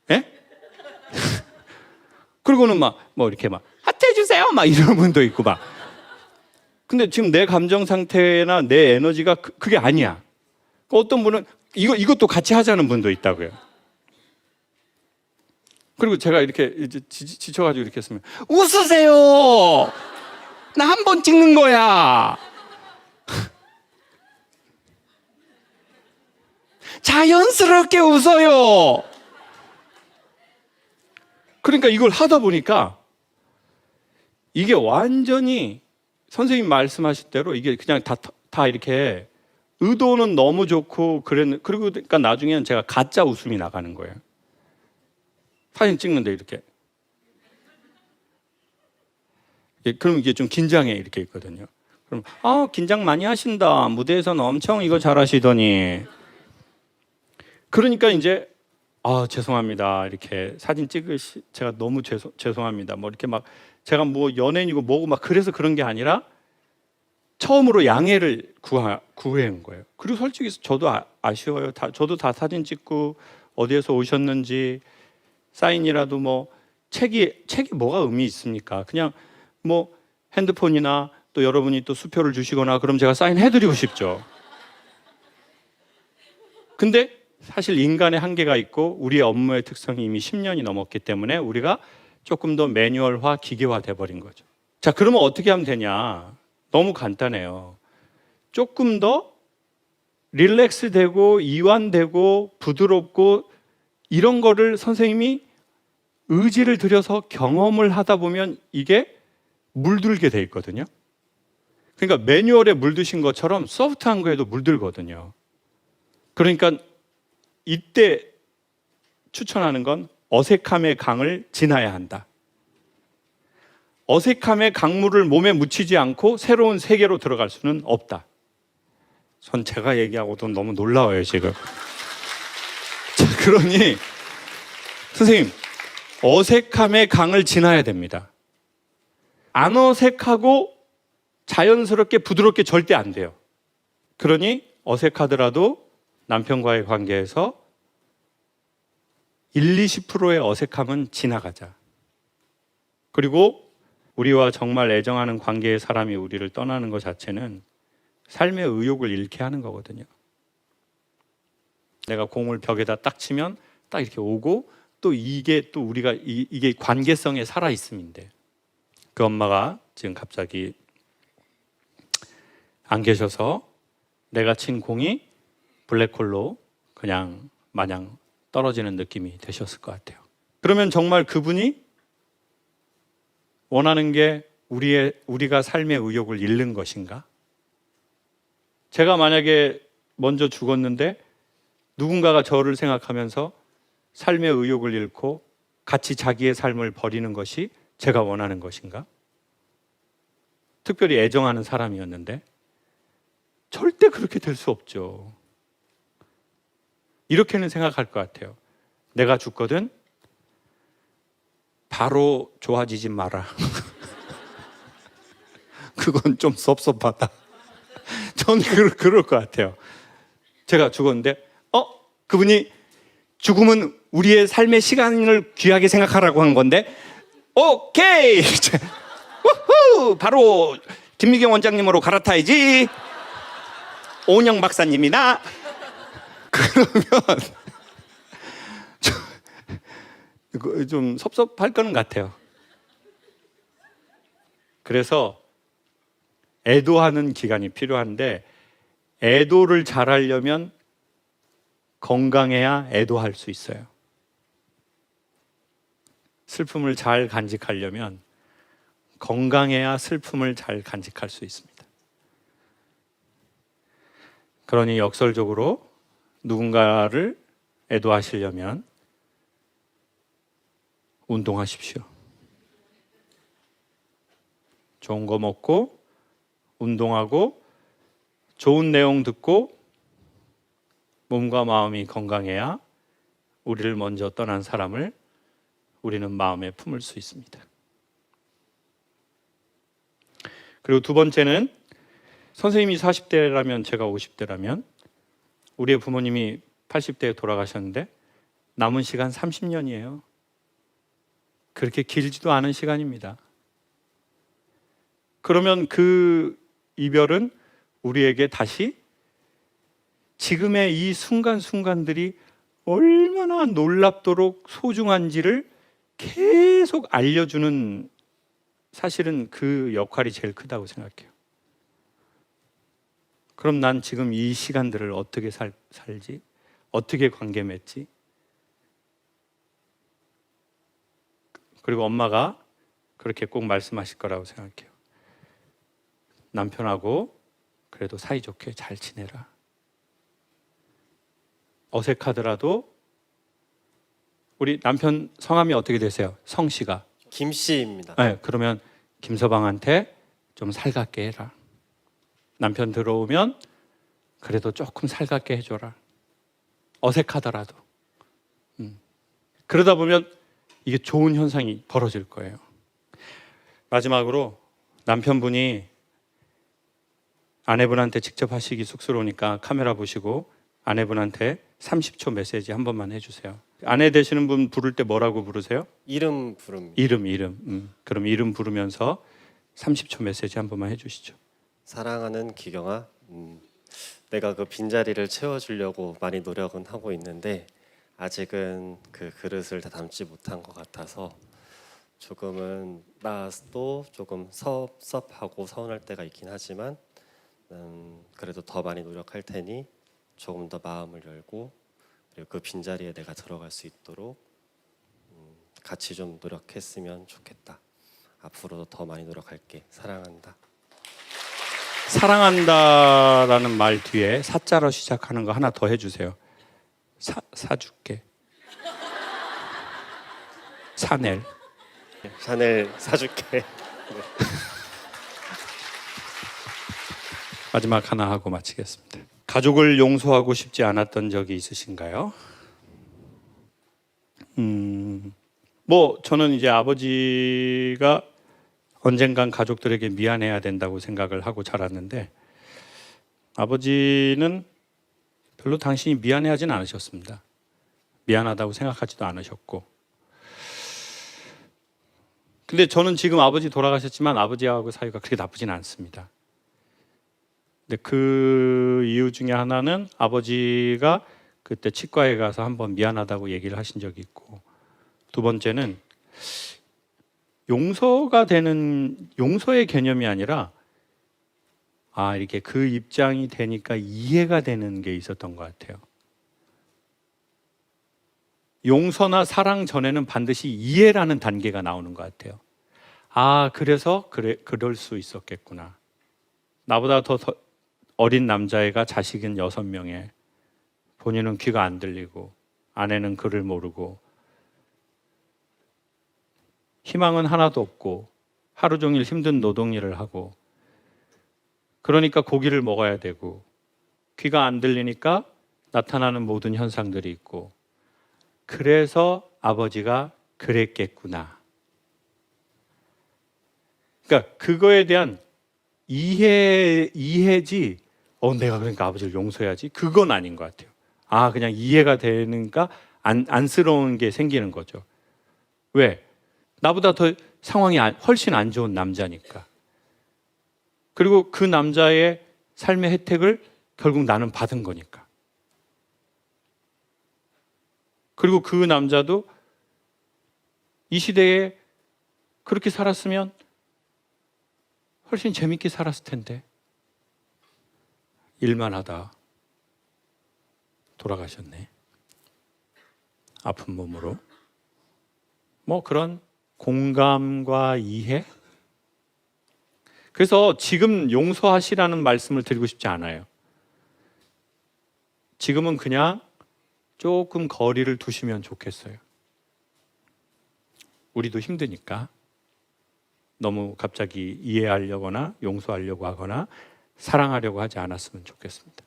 예? 그리고는 막 뭐 이렇게 막 하트 해주세요 막 이런 분도 있고 막. 근데 지금 내 감정 상태나 내 에너지가 그게 아니야. 어떤 분은 이것도 같이 하자는 분도 있다고요. 그리고 제가 이렇게 이제 지쳐가지고 이렇게 했으면 웃으세요. 나 한 번 찍는 거야. 자연스럽게 웃어요. 그러니까 이걸 하다 보니까 이게 완전히 선생님 말씀하실 대로 이게 그냥 다 이렇게 의도는 너무 좋고 그리고 그러니까 나중에는 제가 가짜 웃음이 나가는 거예요. 사진 찍는데 이렇게. 그럼 이게 좀 긴장해 이렇게 있거든요. 그럼 긴장 많이 하신다. 무대에서는 엄청 이거 잘하시더니. 그러니까 이제 죄송합니다. 이렇게 사진 제가 너무 죄송합니다. 뭐 이렇게 막 제가 뭐 연예인이고 뭐고 막 그래서 그런 게 아니라 처음으로 양해를 구해온 거예요. 그리고 솔직히 저도 아쉬워요. 저도 다 사진 찍고 어디에서 오셨는지 사인이라도 뭐 책이 뭐가 의미 있습니까? 그냥 뭐 핸드폰이나 또 여러분이 또 수표를 주시거나 그럼 제가 사인해드리고 싶죠. 근데 사실 인간의 한계가 있고 우리의 업무의 특성이 이미 10년이 넘었기 때문에 우리가 조금 더 매뉴얼화, 기계화 돼버린 거죠. 자, 그러면 어떻게 하면 되냐? 너무 간단해요. 조금 더 릴렉스되고 이완되고 부드럽고 이런 거를 선생님이 의지를 들여서 경험을 하다 보면 이게 물들게 돼 있거든요. 그러니까 매뉴얼에 물드신 것처럼 소프트한 거에도 물들거든요. 그러니까 이때 추천하는 건 어색함의 강을 지나야 한다. 어색함의 강물을 몸에 묻히지 않고 새로운 세계로 들어갈 수는 없다. 전 제가 얘기하고도 너무 놀라워요 지금. 자, 그러니 선생님 어색함의 강을 지나야 됩니다. 안 어색하고 자연스럽게 부드럽게 절대 안 돼요. 그러니 어색하더라도 남편과의 관계에서 20%의 어색함은 지나가자. 그리고 우리와 정말 애정하는 관계의 사람이 우리를 떠나는 것 자체는 삶의 의욕을 잃게 하는 거거든요. 내가 공을 벽에다 딱 치면 딱 이렇게 오고 또 이게 또 우리가 이게 관계성에 살아 있음인데 그 엄마가 지금 갑자기 안 계셔서 내가 친 공이 블랙홀로 그냥 마냥 떨어지는 느낌이 되셨을 것 같아요. 그러면 정말 그분이 원하는 게 우리가 삶의 의욕을 잃는 것인가? 제가 만약에 먼저 죽었는데 누군가가 저를 생각하면서 삶의 의욕을 잃고 같이 자기의 삶을 버리는 것이 제가 원하는 것인가? 특별히 애정하는 사람이었는데 절대 그렇게 될 수 없죠. 이렇게는 생각할 것 같아요. 내가 죽거든 바로 좋아지지 마라. 그건 좀 섭섭하다. 전 그럴 것 같아요. 제가 죽었는데 그분이 죽음은 우리의 삶의 시간을 귀하게 생각하라고 한 건데 오케이 우후! 바로 김미경 원장님으로 갈아타야지. 오은영 박사님이나 그러면 좀 섭섭할 거는 같아요. 그래서 애도하는 기간이 필요한데 애도를 잘하려면 건강해야 애도할 수 있어요. 슬픔을 잘 간직하려면 건강해야 슬픔을 잘 간직할 수 있습니다. 그러니 역설적으로 누군가를 애도하시려면 운동하십시오. 좋은 거 먹고 운동하고 좋은 내용 듣고 몸과 마음이 건강해야 우리를 먼저 떠난 사람을 우리는 마음에 품을 수 있습니다. 그리고 두 번째는 선생님이 40대라면 제가 50대라면 우리의 부모님이 80대에 돌아가셨는데 남은 시간 30년이에요. 그렇게 길지도 않은 시간입니다. 그러면 그 이별은 우리에게 다시 지금의 이 순간순간들이 얼마나 놀랍도록 소중한지를 계속 알려주는 사실은 그 역할이 제일 크다고 생각해요. 그럼 난 지금 이 시간들을 어떻게 살지? 어떻게 관계 맺지? 그리고 엄마가 그렇게 꼭 말씀하실 거라고 생각해요. 남편하고 그래도 사이좋게 잘 지내라. 어색하더라도 우리 남편 성함이 어떻게 되세요? 성씨가? 김씨입니다. 네, 그러면 김서방한테 좀 살갑게 해라. 남편 들어오면 그래도 조금 살갑게 해줘라. 어색하더라도. 그러다 보면 이게 좋은 현상이 벌어질 거예요. 마지막으로 남편분이 아내분한테 직접 하시기 쑥스러우니까 카메라 보시고 아내분한테 30초 메시지 한 번만 해주세요. 아내 되시는 분 부를 때 뭐라고 부르세요? 이름 부릅니다. 이름. 그럼 이름 부르면서 30초 메시지 한 번만 해주시죠. 사랑하는 기경아, 내가 그 빈자리를 채워주려고 많이 노력은 하고 있는데 아직은 그 그릇을 다 담지 못한 것 같아서 조금은 나도 조금 섭섭하고 서운할 때가 있긴 하지만 그래도 더 많이 노력할 테니 조금 더 마음을 열고 그리고 그 빈자리에 내가 들어갈 수 있도록 같이 좀 노력했으면 좋겠다. 앞으로도 더 많이 노력할게. 사랑한다. 사랑한다라는 말 뒤에 사자로 시작하는 거 하나 더 해주세요. 사줄게. 샤넬. 샤넬 사줄게. 마지막 하나 하고 마치겠습니다. 가족을 용서하고 싶지 않았던 적이 있으신가요? 뭐 저는 이제 아버지가 언젠간 가족들에게 미안해야 된다고 생각을 하고 자랐는데 아버지는 별로 당신이 미안해하진 않으셨습니다. 미안하다고 생각하지도 않으셨고 근데 저는 지금 아버지 돌아가셨지만 아버지하고 사이가 그렇게 나쁘진 않습니다. 근데 그 이유 중에 하나는 아버지가 그때 치과에 가서 한번 미안하다고 얘기를 하신 적이 있고 두 번째는 용서의 개념이 아니라 이렇게 그 입장이 되니까 이해가 되는 게 있었던 것 같아요. 용서나 사랑 전에는 반드시 이해라는 단계가 나오는 것 같아요. 그래서 그럴 수 있었겠구나. 나보다 더 어린 남자애가 자식은 6명에 본인은 귀가 안 들리고 아내는 글을 모르고 희망은 하나도 없고 하루 종일 힘든 노동일을 하고 그러니까 고기를 먹어야 되고 귀가 안 들리니까 나타나는 모든 현상들이 있고 그래서 아버지가 그랬겠구나. 그러니까 그거에 대한 이해지 내가 그러니까 아버지를 용서해야지 그건 아닌 것 같아요. 그냥 이해가 되는가 안쓰러운 게 생기는 거죠. 왜? 나보다 더 상황이 훨씬 안 좋은 남자니까. 그리고 그 남자의 삶의 혜택을 결국 나는 받은 거니까. 그리고 그 남자도 이 시대에 그렇게 살았으면 훨씬 재밌게 살았을 텐데 일만 하다 돌아가셨네. 아픈 몸으로. 뭐 그런 공감과 이해. 그래서 지금 용서하시라는 말씀을 드리고 싶지 않아요. 지금은 그냥 조금 거리를 두시면 좋겠어요. 우리도 힘드니까 너무 갑자기 이해하려거나 용서하려고 하거나 사랑하려고 하지 않았으면 좋겠습니다.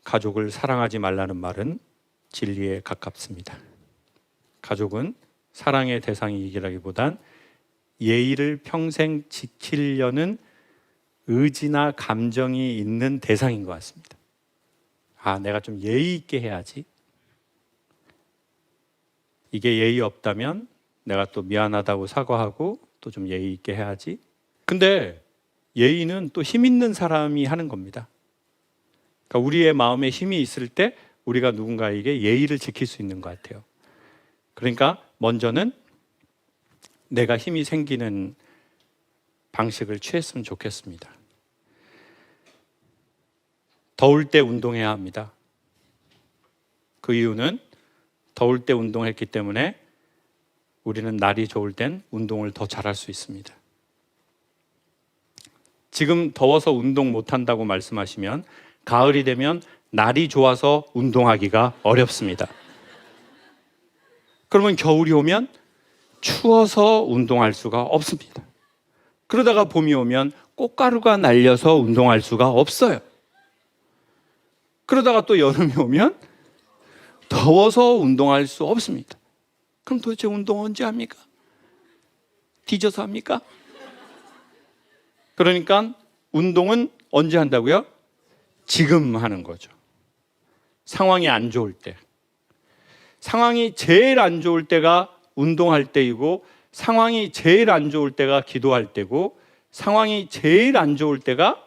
가족을 사랑하지 말라는 말은 진리에 가깝습니다. 가족은 사랑의 대상이기라기보단 예의를 평생 지키려는 의지나 감정이 있는 대상인 것 같습니다. 아, 내가 좀 예의 있게 해야지. 이게 예의 없다면 내가 또 미안하다고 사과하고 또 좀 예의 있게 해야지. 근데 예의는 또 힘 있는 사람이 하는 겁니다. 그러니까 우리의 마음에 힘이 있을 때 우리가 누군가에게 예의를 지킬 수 있는 것 같아요. 그러니까 먼저는 내가 힘이 생기는 방식을 취했으면 좋겠습니다. 더울 때 운동해야 합니다. 그 이유는 더울 때 운동했기 때문에 우리는 날이 좋을 땐 운동을 더 잘할 수 있습니다. 지금 더워서 운동 못한다고 말씀하시면 가을이 되면 날이 좋아서 운동하기가 어렵습니다. 그러면 겨울이 오면 추워서 운동할 수가 없습니다. 그러다가 봄이 오면 꽃가루가 날려서 운동할 수가 없어요. 그러다가 또 여름이 오면 더워서 운동할 수 없습니다. 그럼 도대체 운동 언제 합니까? 뒤져서 합니까? 그러니까 운동은 언제 한다고요? 지금 하는 거죠. 상황이 안 좋을 때. 상황이 제일 안 좋을 때가 운동할 때이고, 상황이 제일 안 좋을 때가 기도할 때고, 상황이 제일 안 좋을 때가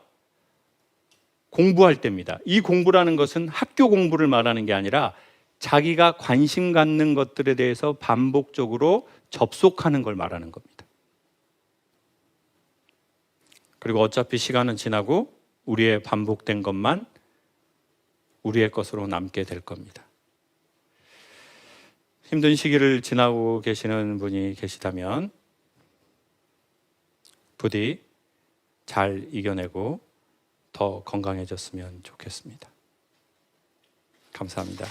공부할 때입니다. 이 공부라는 것은 학교 공부를 말하는 게 아니라 자기가 관심 갖는 것들에 대해서 반복적으로 접속하는 걸 말하는 겁니다. 그리고 어차피 시간은 지나고 우리의 반복된 것만 우리의 것으로 남게 될 겁니다. 힘든 시기를 지나고 계시는 분이 계시다면 부디 잘 이겨내고 더 건강해졌으면 좋겠습니다. 감사합니다.